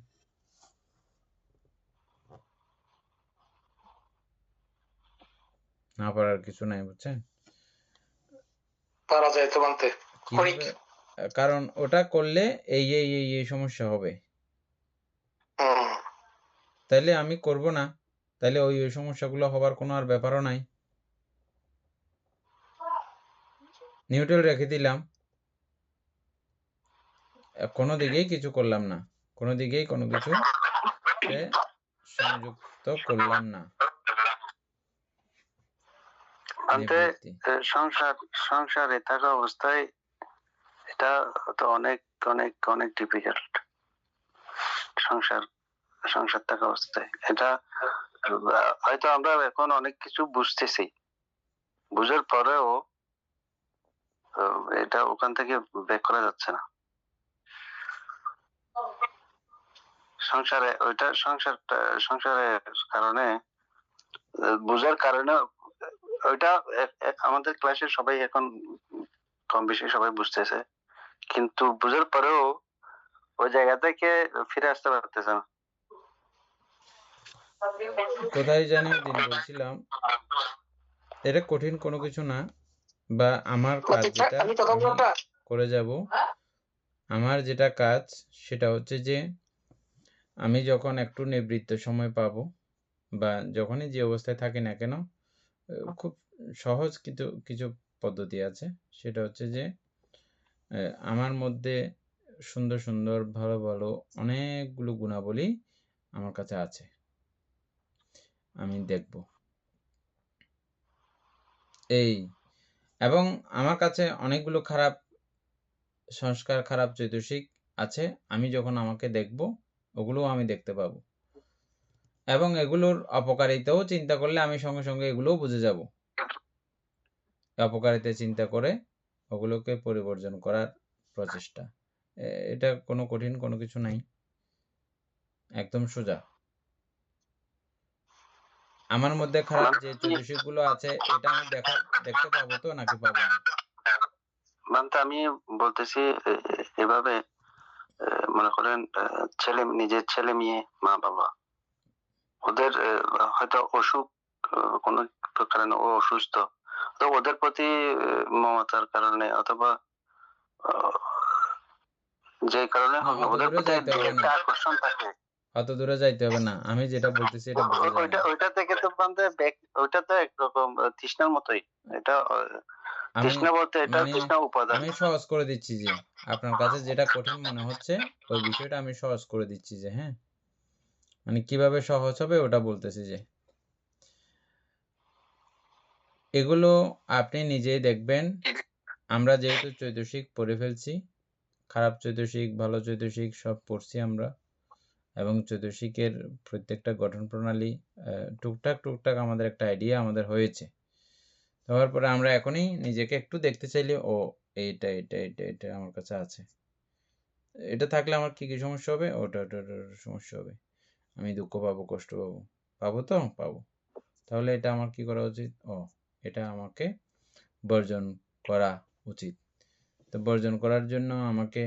না পারার কিছু নাই, বুঝছেন? পারা যায় তো মানতে, কিভাবে? কারণ ওটা করলে এই এই এই এই সমস্যা হবে, তাইলে আমি করব না, তাইলে ওই ওই সমস্যাগুলো হবার কোনো আর ব্যাপারও নাই। নিউট্রাল রেখে দিলাম, কোনো দিকেই কিছু করলাম না, কোনো দিকেই কোনো কিছু সংযুক্ত করলাম না। সংসারে থাকা অবস্থায় এটা তো অনেক অনেক অনেক ডিফিকাল্ট। সংসার থাকা অবস্থায় এটা হয়তো আমরা এখন অনেক কিছু বুঝতেছি, বুঝার পরেও এটা ওখান থেকে বের করা যাচ্ছে না। সংসারের কারণে, বুঝার কারণে ওইটা আমাদের ক্লাসে সবাই এখন কম বেশি সবাই বুঝতেছে, কিন্তু বুঝার পরেও ওই জায়গা থেকে ফিরে আসতে পারতেছে না। কোথায় জানি দিন বলছিলাম, এটা কঠিন কোনো কিছু না, বা আমার কাজ যেটা আমি করে যাব, আমার যেটা কাজ সেটা হচ্ছে যে আমি যখন একটু নিবৃত্ত সময় পাবো বা যখনই যে অবস্থায় থাকি না কেন, খুব সহজ কিছু পদ্ধতি আছে। সেটা হচ্ছে যে আমার মধ্যে সুন্দর সুন্দর ভালো ভালো অনেকগুলো গুণাবলী আমার কাছে আছে, আমি দেখব এই, এবং আমার কাছে অনেকগুলো খারাপ সংস্কার, খারাপ চৈতসিক আছে। আমি যখন আমাকে দেখব, ওগুলোও আমি দেখতে পাবো, এবং এগুলোর অপকারিতাও চিন্তা করলে আমি সঙ্গে সঙ্গে এগুলোও বুঝে যাব। অপকারিতা চিন্তা করে ওগুলোকে পরিবর্জন করার প্রচেষ্টা, এটা কোনো কঠিন কোনো কিছু নাই, একদম সোজা। আমার মধ্যে খারাপ যে চৈতসিক গুলো আছে, এটা আমি দেখতে পাবো তো নাকি পাবো না? আমি বলতেছি এভাবে, মনে করেন নিজের ছেলে মেয়ে, মা বাবা, ওদের হয়তো অসুখ কোনো কারণে ও অসুস্থ, তো ওদের প্রতি মমতার কারণে অথবা যে কারণে হোক না, অত ওদের দূরে প্রতি যাইতে হবে একটা না, আকর্ষণ থাকে। অত দূরে যাইতে হবে না, আমি যেটা বলতেছি এটা বুঝে যাবেন। ওইটা থেকে তো বান্ধে ওইটা তো একরকম তৃষ্ণার মতোই। এটা আমি তৃষ্ণা বলতে এটা মানে তৃষ্ণা উপাদান। আমি সহজ করে দিচ্ছি যে আপনার কাছে যেটা কঠিন মনে হচ্ছে ওই বিষয়টা আমি সহজ করে দিচ্ছি যে, হ্যাঁ, মানে কিভাবে সহজ হবে ওটা বলতেছি যে এগুলো আপনি নিজেই দেখবেন। আমরা যেহেতু চৈতসিক পড়ে ফেলছি, খারাপ চৈতসিক ভালো চৈতসিক সব পড়ছি আমরা, এবং চৈতসিকের প্রত্যেকটা গঠন প্রণালী টুকটাক আমাদের একটা আইডিয়া আমাদের হয়েছে। হওয়ার পরে আমরা এখনই নিজেকে একটু দেখতে চাইলে ও এইটা এটা এটা এটা আমার কাছে আছে, এটা থাকলে আমার কি কি সমস্যা হবে, ওটা ওটা ওটা ওটা সমস্যা হবে, আমি দুঃখ পাবো, কষ্ট পাবো, পাবো তো পাবো, তাহলে এটা আমার কি করা উচিত, ও এটা আমাকে বর্জন করা উচিত। তো বর্জন করার জন্য আমাকে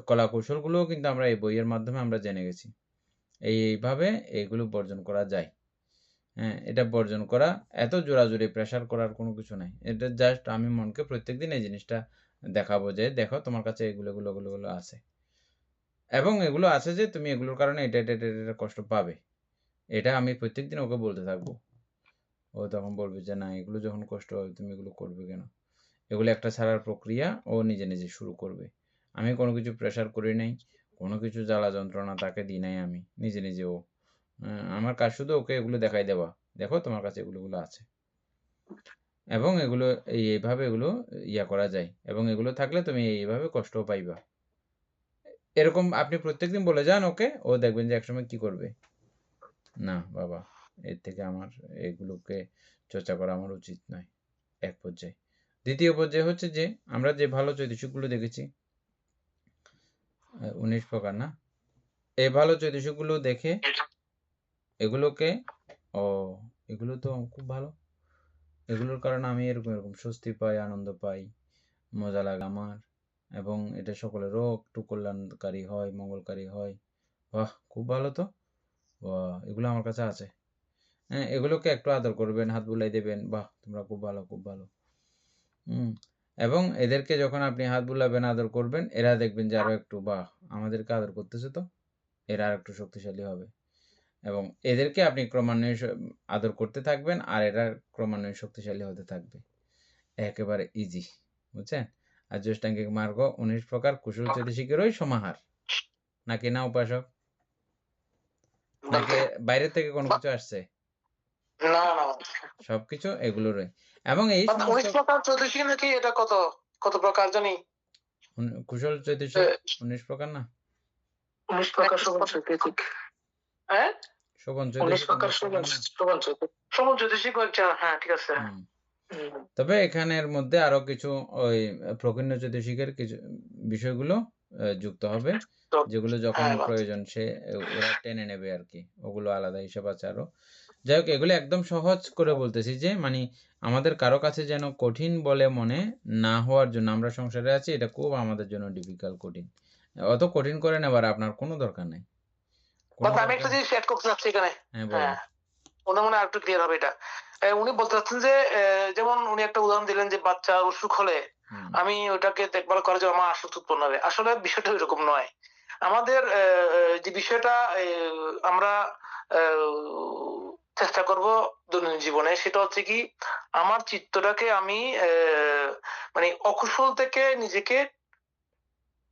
কলা কৌশলগুলোও কিন্তু আমরা এই বইয়ের মাধ্যমে আমরা জেনে গেছি, এইভাবে এইগুলো বর্জন করা যায়। হ্যাঁ, এটা বর্জন করা এত জোরাজুরি প্রেশার করার কোনো কিছু নাই, এটা জাস্ট আমি মনকে প্রত্যেকদিন এই জিনিসটা দেখাবো যে দেখো তোমার কাছে এগুলো এগুলো এগুলো এগুলো আছে, এবং এগুলো আছে যে তুমি এগুলোর কারণে এটা এটা এটা এটা কষ্ট পাবে, এটা আমি প্রত্যেকদিন ওকে বলতে থাকবো। ও তখন বলবে যে না, এগুলো যখন কষ্ট হবে তুমি এগুলো করবে কেন, এগুলো একটা ছাড়ার প্রক্রিয়া, ও নিজে নিজে শুরু করবে। আমি কোনো কিছু প্রেশার করি নাই, কোনো কিছু জ্বালা যন্ত্রণা তাকে দিই নাই, আমি নিজে নিজে ও আমার কাজ শুধু ওকে এগুলো দেখাই দেওয়া, দেখো তোমার কাছে এগুলো আছে, এবং এগুলো এইভাবে এগুলো ইয়া করা যায়, এবং এগুলো থাকলে তুমি এইভাবে কষ্টও পাইবা। এরকম আপনি প্রত্যেকদিন বলে যান ওকে, ও দেখবেন যে একসময় কি করবে, না বাবা এর থেকে আমার এগুলোকে চর্চা করা আমার উচিত নয়, এক পর্যায়ে। দ্বিতীয় পর্যায়ে হচ্ছে যে আমরা যে ভালো চৈতসিকগুলো দেখেছি 19 প্রকার না, এই ভালো চৈতসিকগুলো দেখে এগুলোকে ও এগুলো তো খুব ভালো, এগুলোর কারণে আমি এরকম এরকম স্বস্তি পাই, আনন্দ পাই, মজা লাগে আমার, এবং এটা সকলেরও একটু কল্যাণকারী হয়, মঙ্গলকারী হয়, বাহ খুব ভালো তো, বাহ এগুলো আমার কাছে আছে। হ্যাঁ, এগুলোকে একটু আদর করবেন, হাত বুলাই দেবেন, বাহ তোমরা খুব ভালো খুব ভালো। এবং এদেরকে যখন আপনি হাত বুলাবেন, আদর করবেন, এরা দেখবেন যে আরো একটু বাহ আমাদেরকে আদর করতেছে, তো এরা আর একটু শক্তিশালী হবে, এবং এদেরকে আপনি ক্রমান্বয়ে আদর করতে থাকবেন, আর এরা ক্রমান্বয়ে শক্তিশালী হতে থাকবে, একেবারে ইজি, বুঝছেন? আর জ্যেষ্ঠাঙ্গিক মার্গ 19 প্রকার কুশল চৈতসিকেরই সমাহার, নাকি না উপাসক, নাকি বাইরে থেকে কোনো কিছু আসছে? না না, সবকিছু এগুলোরই, এবং এই সমস্ত 19 প্রকার চৈতসিক নাকি এটা কত কত প্রকার জানি, কুশল চৈতসিক 19 প্রকার না, 19 প্রকার শোভন চৈতসিক, হ্যাঁ শোভন 19 চৈতসিক প্রকার 19 শোভন প্রকার না। শোভন চৈতসিক। সমুদ্র চৈতসিক একটা, হ্যাঁ ঠিক আছে। তবে এখানের মধ্যে আরো কিছু ওই প্রকীর্ণ চৈতসিকের কিছু বিষয়গুলো যুক্ত হবে, যেগুলো যখন হ্যাঁ, প্রয়োজন সে ওরা টেনে নেবে আর কি, ওগুলো আলাদা হিসাব আছে আরো। যাই হোক, এগুলো একদম সহজ করে বলতেছি যে মানে আমাদের কারো কাছে যেন কঠিন বলে মনে না হওয়ার জন্য, আমরা সংসারে আছি, এটা খুব আমাদের জন্য ডিফিকাল্ট, কঠিন, অত কঠিন করে নেবার আপনার কোনো দরকার নেই। বাট আমি একটা জিনিস অ্যাড করতে চাচ্ছি এখানে, হ্যাঁ বলেন। হ্যাঁ মনে মনে আরেকটু ক্লিয়ার হবে এটা। উনি বলতে চাচ্ছেন যে যেমন উনি একটা উদাহরণ দিলেন যে বাচ্চা অসুখ হলে আমি ওটাকে দেখভাল করার জন্য আমার আসক্তি উৎপন্ন হবে, আসলে বিষয়টা এরকম নয়। আমাদের যে বিষয়টা আমরা চেষ্টা করব দৈনন্দিন জীবনে, সেটা হচ্ছে কি আমার চিত্তটাকে আমি মানে অকুশল থেকে নিজেকে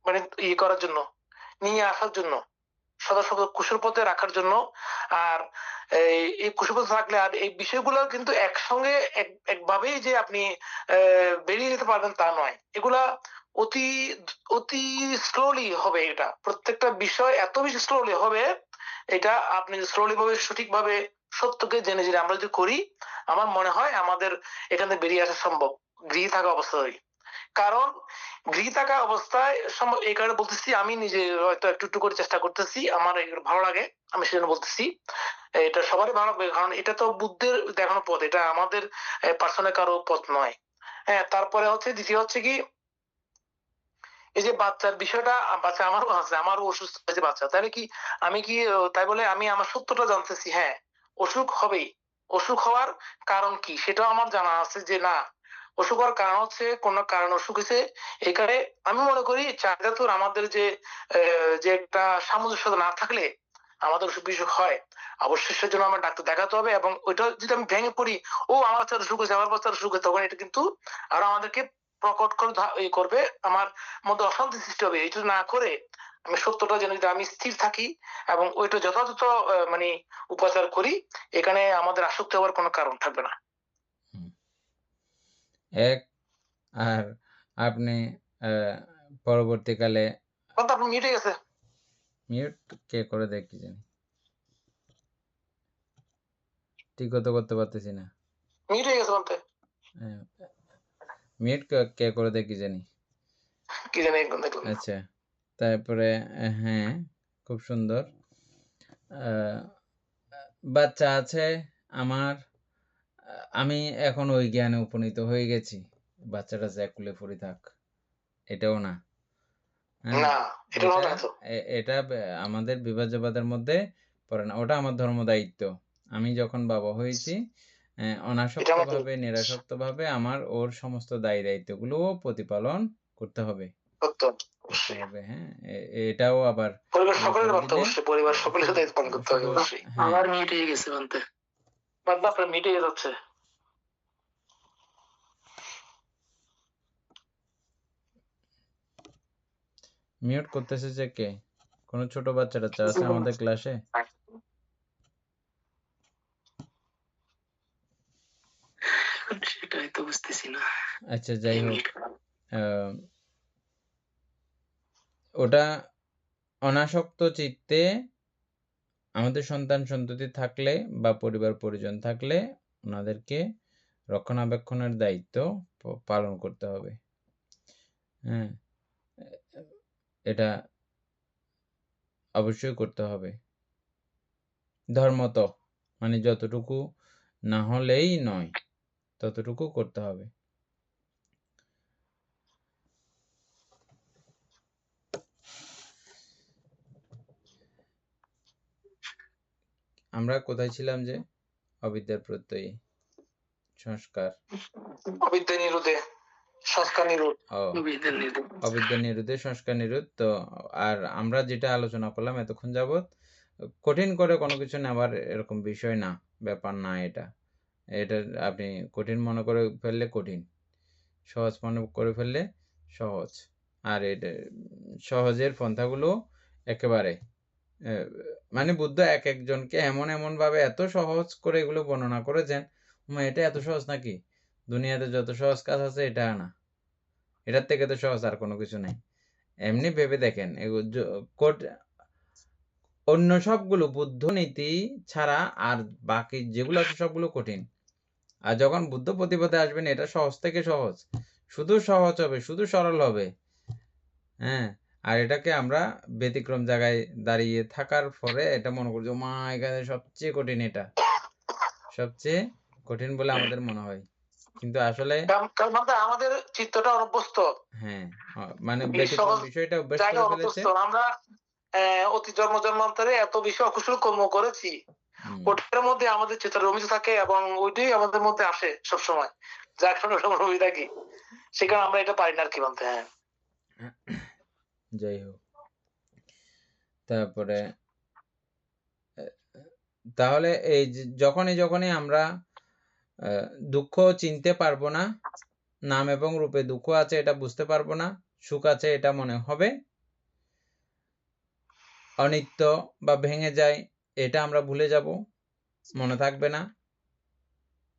মানে ইয়ে করার জন্য, নিয়ে আসার জন্য, সদা সদা কুশল পথে রাখার জন্য। আর এই কুশল পথে থাকলে আর এই বিষয়গুলো কিন্তু একসঙ্গে একভাবেই যে আপনি বেরিয়ে যেতে পারবেন তা নয়, এগুলা অতি অতি স্লোলি হবে, এটা প্রত্যেকটা বিষয় এত বেশি স্লোলি হবে, এটা আপনি স্লোলি ভাবে সঠিকভাবে সত্যকে জেনে জেনে আমরা যদি করি, আমার মনে হয় আমাদের এখান থেকে বেরিয়ে আসা সম্ভব গৃহী থাকা অবস্থায়। কারণ গৃহী থাকা অবস্থায় এই কারণে বলতেছি, আমি নিজে হয়তো একটু একটু করে চেষ্টা করতেছি, আমার এগুলো ভালো লাগে, আমি সেজন্য বলতেছি। এটা সবারই ভালো লাগবে, কারণ এটা তো বুদ্ধের দেখানো পথ, এটা আমাদের পার্সোনাল কারো পথ নয়। হ্যাঁ, তারপরে হচ্ছে দ্বিতীয় হচ্ছে কি এই যে বাচ্চার বিষয়টা, বাচ্চা আমারও আছে, আমারও অসুস্থ হয়েছে বাচ্চা, তাহলে কি আমি কি তাই বলে আমি আমার সত্যটা জানতেছি, হ্যাঁ অসুখ হবেই, অসুখ হওয়ার কারণ কি সেটাও আমার জানা আছে যে না, অসুখ হওয়ার কারণ হচ্ছে কোন কারণ অসুখ হয়েছে। এখানে আমি মনে করি চাহিদাতুর আমাদের যে একটা সামঞ্জস্যতা না থাকলে আমাদের অসুখ বিসুখ হয়। অবশ্যই সেজন্য আমার ডাক্তার দেখাতে হবে, এবং ওইটা যদি আমি ভেঙে পড়ি, ও আমার বাচ্চার অসুখ হয়েছে, আমার বাচ্চার অসুখ হয়েছে, তখন এটা কিন্তু আরো আমাদেরকে প্রকট করে করবে, আমার মধ্যে অশান্তি সৃষ্টি হবে। এটা না করে আমি সত্যটা জেনে যদি আমি স্থির থাকি এবং ওইটা যথাযথ মানে উপচার করি, এখানে আমাদের আসক্তি হওয়ার কোনো কারণ থাকবে না। এক আর আপনি পরবর্তীকালে আপনি মিটে গেছে, মিউট কে করে দেয় কি জানি, ঠিক তো করতে পারতেছি না। মিটে গেছে বলতে মিউট কে করে দেয় কি জানি, কি জানি দেখলাম। আচ্ছা, তারপরে হ্যাঁ, খুব সুন্দর। বাচ্চা আছে আমার, আমি এখন ওই জ্ঞানে উপনীত হয়ে গেছি, বাচ্চাটা জ্যাকুলে পড়ে থাক, এটাও না। না, এটা হবে না তো। এটা আমাদের বিভাজ্যবাদের মধ্যে পড়ে না, ওটা আমার ধর্ম দায়িত্ব। আমি যখন বাবা হয়েছি, অনাসক্তভাবে নিরাসক্তভাবে আমার ওর সমস্ত দায়ী দায়িত্বগুলো প্রতিপালন করতে হবে। হ্যাঁ, এটাও আবার পরিবার সকলের দায়িত্ব, অবশ্যই পরিবার সকলের দায়িত্ব পালন করতে হবে। অবশ্যই আমার মিটে গেছে বলতে, আপনার মিটে যাচ্ছে। মিউট করতেছে যে কে? কোন ছোট বাচ্চা টাচ্চা আছে আমাদের ক্লাসে? সেটাই তো বুঝতেছি না। আচ্ছা, যাই হোক, ওটা অনাসক্ত চিত্তে আমাদের সন্তান সন্ততি থাকলে বা পরিবার পরিজন থাকলে ওনাদেরকে রক্ষণাবেক্ষণের দায়িত্ব পালন করতে হবে। হ্যাঁ, এটা অবশ্যই করতে হবে। ধর্মত মানে যতটুকু না হলেই নয়, ততটুকু করতে হবে। আমরা কোথায় ছিলাম যে? অবিদ্যার প্রত্যয়ী সংস্কার, অবিদ্যা নিরোধে সংস্কার নিরোধ, অবিদ্যা নিরোধে সংস্কার নিরোধ। তো আর আমরা যেটা আলোচনা করলাম এতক্ষণ যাবৎ, কঠিন করে কোনো কিছু নেওয়ার এরকম বিষয় না, ব্যাপার না। এটা আপনি কঠিন মনে করে ফেললে কঠিন, সহজ মনে করে ফেললে সহজ। আর এটা সহজের পন্থাগুলো একেবারে মানে বুদ্ধ এক একজনকে এমন ভাবে এত সহজ করে এগুলো বর্ণনা করেছেন, এটা এত সহজ নাকি? দুনিয়াতে যত সহজ কাজ আছে এটা না, এটার থেকে তো সহজ আর কোনো কিছু নেই। এমনি ভেবে দেখেন, অন্য সবগুলো বুদ্ধ নীতি ছাড়া আর বাকি যেগুলো আছে সবগুলো কঠিন। আর যখন বুদ্ধ প্রতিপদে আসবেন, এটা সহজ থেকে সহজ, শুধু সহজ হবে, শুধু সরল হবে। হ্যাঁ, আর এটাকে আমরা ব্যতিক্রম জায়গায় দাঁড়িয়ে থাকার পরে এটা মনে করি যে মা এখানে সবচেয়ে কঠিন, এটা সবচেয়ে কঠিন বলে আমাদের মনে হয়, কিন্তু আসলে আমাদের চিত্তটা অভ্যস্ত। হ্যাঁ, মানে ব্যতিক্রম বিষয়টা অভ্যাস করে ফেলেছে। আমরা অতি জন্মান্তরে এত বেশি অকুশল কর্ম করেছি, ওটার মধ্যে আমাদের চিত্ত রমিত থাকে এবং ওইটাই আমাদের মধ্যে আসে সবসময়, যার কারণে রমি থাকি, সেখানে আমরা এটা পারি না আর কি বলতে। হ্যাঁ, যাই হোক, তারপরে তাহলে এই যখনই আমরা দুঃখ চিনতে পারবো না, নাম এবং রূপে দুঃখ আছে এটা বুঝতে পারবো না, সুখ আছে এটা মনে হবে, অনিত্য বা ভেঙে যায় এটা আমরা ভুলে যাব, মনে থাকবে না।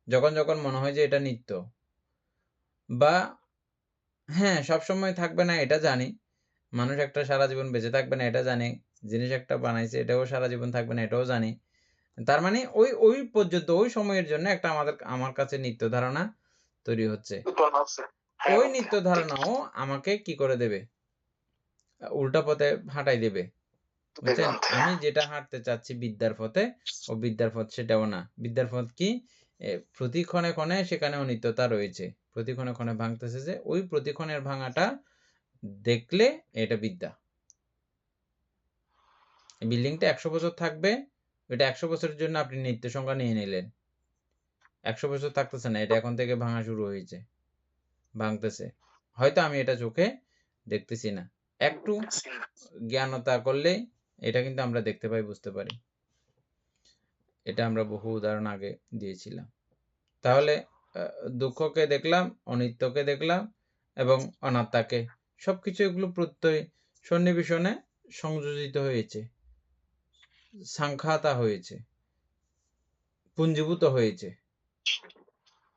যখন মনে হয় যে এটা নিত্য, বা হ্যাঁ সবসময় থাকবে না এটা জানি, মানুষ একটা সারা জীবন বেঁচে থাকবে না এটা জানি, জিনিস একটা বানাইছে এটাও সারা জীবন থাকবে না এটাও জানি। তার মানে ওই পর্যন্ত ওই সময়ের জন্য একটা আমার কাছে নিত্য ধারণা তৈরি হচ্ছে। ওই নিত্য ধারণাও আমাকে কি করে দেবে? উল্টা পথে হাঁটাই দেবে, বুঝছেন? আমি যেটা হাঁটতে চাচ্ছি বিদ্যার পথে, ও বিদ্যার পথ সেটাও না। বিদ্যার পথ কি? প্রতি ক্ষণে ক্ষণে সেখানে অনিত্যতা রয়েছে, প্রতি ক্ষণে ক্ষণে ভাঙতেছে, যে ওই প্রতিক্ষণের ভাঙাটা দেখলে এটা বিদ্যা। বিল্ডিংটা 100 বছর থাকবে, এটা 100 বছরের জন্য আপনি নিত্য সংজ্ঞা নিয়ে নিলেন, 100 বছর থাকতেছে না, এটা এখন থেকে ভাঙা শুরু হয়েছে, ভাঙতেছে। হয়তো আমি এটা চোখে দেখতেছি না, একটু জ্ঞানতা করলে এটা কিন্তু আমরা দেখতে পাই, বুঝতে পারি। এটা আমরা বহু উদাহরণ আগে দিয়েছিলাম। তাহলে দুঃখকে দেখলাম, অনিত্যকে দেখলাম এবং অনাত্মাকে, সবকিছু এগুলো প্রত্যয় সন্নিবেশনে সংযোজিত হয়েছে, সাংখ্যাতা হয়েছে, পুঞ্জীভূত হয়েছে।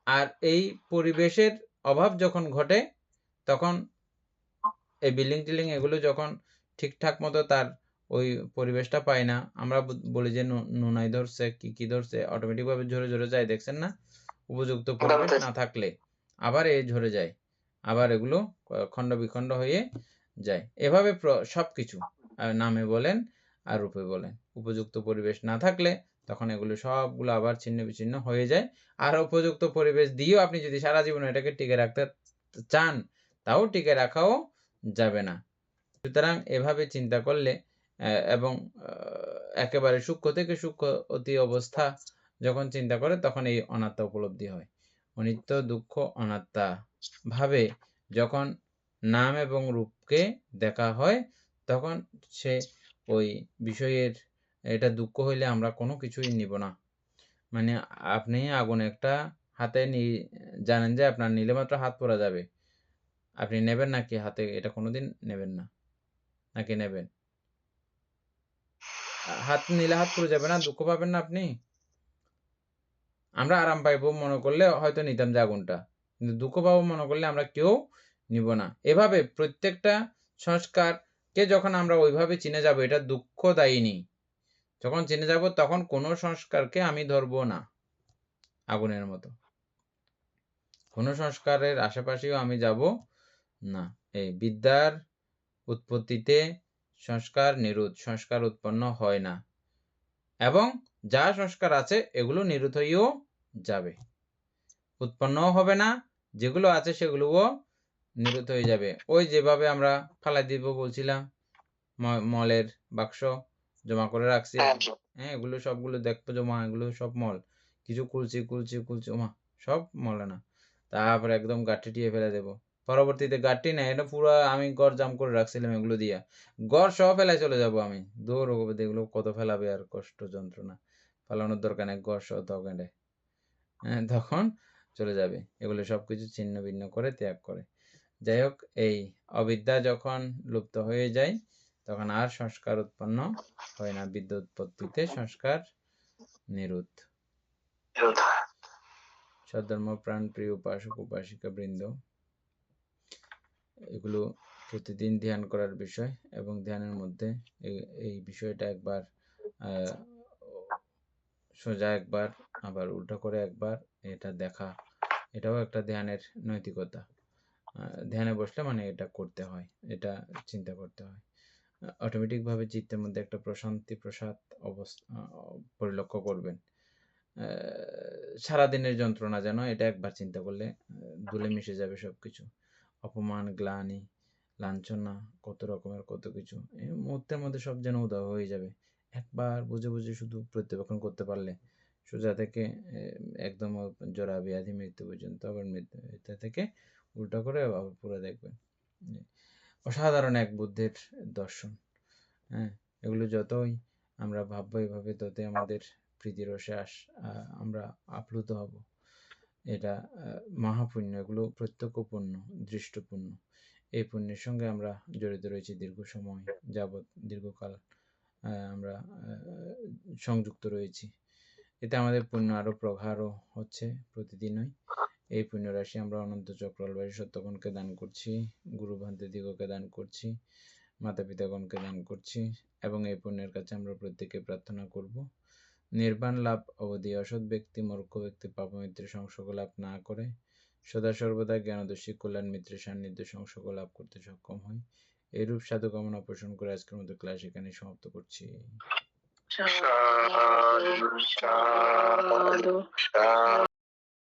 আর এই পরিবেশের অভাব যখন ঘটে, তখন এই বিল্ডিং টিল্ডিং এগুলো যখন ঠিকঠাক মতো তার ওই পরিবেশটা পায় না, আমরা বলি যে নুনাই ধরছে, কি ধরছে, অটোমেটিক ভাবে ঝরে ঝরে যায়, দেখছেন না? উপযুক্ত পরিবেশ না থাকলে আবার ঝরে যায়, আবার এগুলো খণ্ড বিখণ্ড হয়ে যায়। এভাবে সবকিছু, নামে বলেন আর রূপে বলেন, উপযুক্ত পরিবেশ না থাকলে তখন এগুলো সবগুলো আবার ছিন্ন বিচ্ছিন্ন হয়ে যায়। আর উপযুক্ত পরিবেশ দিয়েও আপনি যদি সারা জীবন এটাকে টিকে রাখতে চান, তাও টিকে রাখাও যাবে না। সুতরাং এভাবে চিন্তা করলে এবং একেবারে সূক্ষ্ম থেকে সূক্ষ্ম অতি অবস্থা যখন চিন্তা করে, তখন এই অনাত্মা উপলব্ধি হয়। অনিত্য, দুঃখ, অনাত্মা ভাবে যখন নাম এবং রূপকে দেখা হয়, তখন সে ওই বিষয়ের, এটা দুঃখ হইলে আমরা কোনো কিছুই নিব না। মানে আপনি আগুন একটা হাতে জানেন যে আপনার নিলে মাত্র হাত পোড়া যাবে, আপনি নেবেন নাকি হাতে? এটা কোনোদিন নেবেন না, নাকি নেবেন? হাত নিলে হাত পুড়ে যাবে না, দুঃখ পাবেন না আপনি? আমরা আরাম পাইবো মনে করলে হয়তো নিতাম যে আগুনটা, কিন্তু দুঃখ পাবো মনে করলে আমরা কেউ নিব না। এভাবে প্রত্যেকটা সংস্কারকে যখন আমরা ওইভাবে চিনে যাব, এটা দুঃখদায়িনী যখন চিনে যাব, তখন কোনো সংস্কারকে আমি ধরবো না আগুনের মতো, কোনো সংস্কারের আশেপাশেও আমি যাব না। এই বিদ্যার উৎপত্তিতে সংস্কার নিরোধ, সংস্কার উৎপন্ন হয় না, এবং যা সংস্কার আছে এগুলো নিরোধ হয়েও যাবে, উৎপন্নও হবে না, যেগুলো আছে সেগুলোও নিরোধ হয়ে যাবে। ওই যেভাবে আমরা ফালাই দিব বলছিলাম, মলের বাক্স জমা করে রাখছি, হ্যাঁ, এগুলো সবগুলো দেখবো জমা, এগুলো সব মল, কিছু খুলছি ওমা সব মলে না, তারপরে একদম গাঠি টিয়ে ফেলে দেবো। পরবর্তীতে গাঠি না, এটা পুরো আমি গড় জাম করে রাখছিলাম, এগুলো দিয়া গড় সহ ফেলায় চলে যাব আমি, দৌড় এগুলো কত ফেলাবে আর কষ্ট যন্ত্রণা, ফেলানোর দরকার নেই, গড় সহ তখন তখন চলে যাবে, এগুলো সবকিছু ছিন্ন ভিন্ন করে ত্যাগ করে। যাই হোক, এই অবিদ্যা যখন লুপ্ত হয়ে যায়, তখন আর সংস্কার উৎপন্ন হয় না, বিদ্যা উৎপত্তিতে সংস্কার নিরোধ। সধর্ম প্রাণ প্রিয় উপাসক উপাসিকা বৃন্দ, এগুলো প্রতিদিন ধ্যান করার বিষয়, এবং ধ্যানের মধ্যে এই বিষয়টা একবার সোজা একবার, আবার উল্টো করে একবার, এটা দেখা, এটাও একটা ধ্যানের নৈতিকতা। ধ্যানে বসলে মানে এটা করতে হয়, এটা চিন্তা করতে হয়, অটোমেটিক ভাবে চিত্তের মধ্যে একটা প্রশান্তি প্রসাদ অবস্থা পরিলক্ষ্য করবেন। সারাদিনের যন্ত্রণা যেন এটা একবার চিন্তা করলে ধুলে মিশে যাবে সবকিছু, অপমান, গ্লানি, লাঞ্ছনা, কত রকমের কত কিছু এই মুহূর্তের মধ্যে সব যেন উধাও হয়ে যাবে, একবার বুঝে বুঝে শুধু প্রত্যবেক্ষণ করতে পারলে, সোজা থেকে একদম জরা ব্যাধি মৃত্যু পর্যন্ত, আবার মৃত্যু থেকে উল্টা করে আবার পুরো দেখবেন। অসাধারণ এক বুদ্ধের দর্শন। হ্যাঁ, এগুলো যতই আমরা ভাববো এইভাবে, ততই আমাদের প্রীতিরসে আমরা আপ্লুত হব। এটা মহাপুণ্য, এগুলো প্রত্যক্ষ পুণ্য, দৃষ্ট পুণ্য। এই পুণ্যের সঙ্গে আমরা জড়িত রয়েছি দীর্ঘ সময় যাবৎ, দীর্ঘকাল আমরা সংযুক্ত রয়েছি। এতে আমাদের পুণ্য আরো প্রগাঢ় হচ্ছে প্রতিদিনই। এই পুণ্য রাশি আমরা অনন্ত চক্রবাসী সত্যগণকে দান করছি, গুরু ভান্তেদিগকে দান করছি, মাতা পিতাগণকে দান করছি, এবং এই পুণ্যের কাছে আমরা প্রত্যেকে প্রার্থনা করব নির্বাণ লাভ অবধি অসৎ ব্যক্তি, মূর্খ ব্যক্তি পাপ মিত্রের সংসর্গ লাভ না করে সদা সর্বদা জ্ঞানদর্শী কল্যাণ মিত্রের সান্নিধ্য সংসর্গ লাভ করতে সক্ষম হয়। এইরূপ সাধু কামনা পোষণ করে আজকের মতো ক্লাস এখানে সমাপ্ত করছি। সাধু সাধু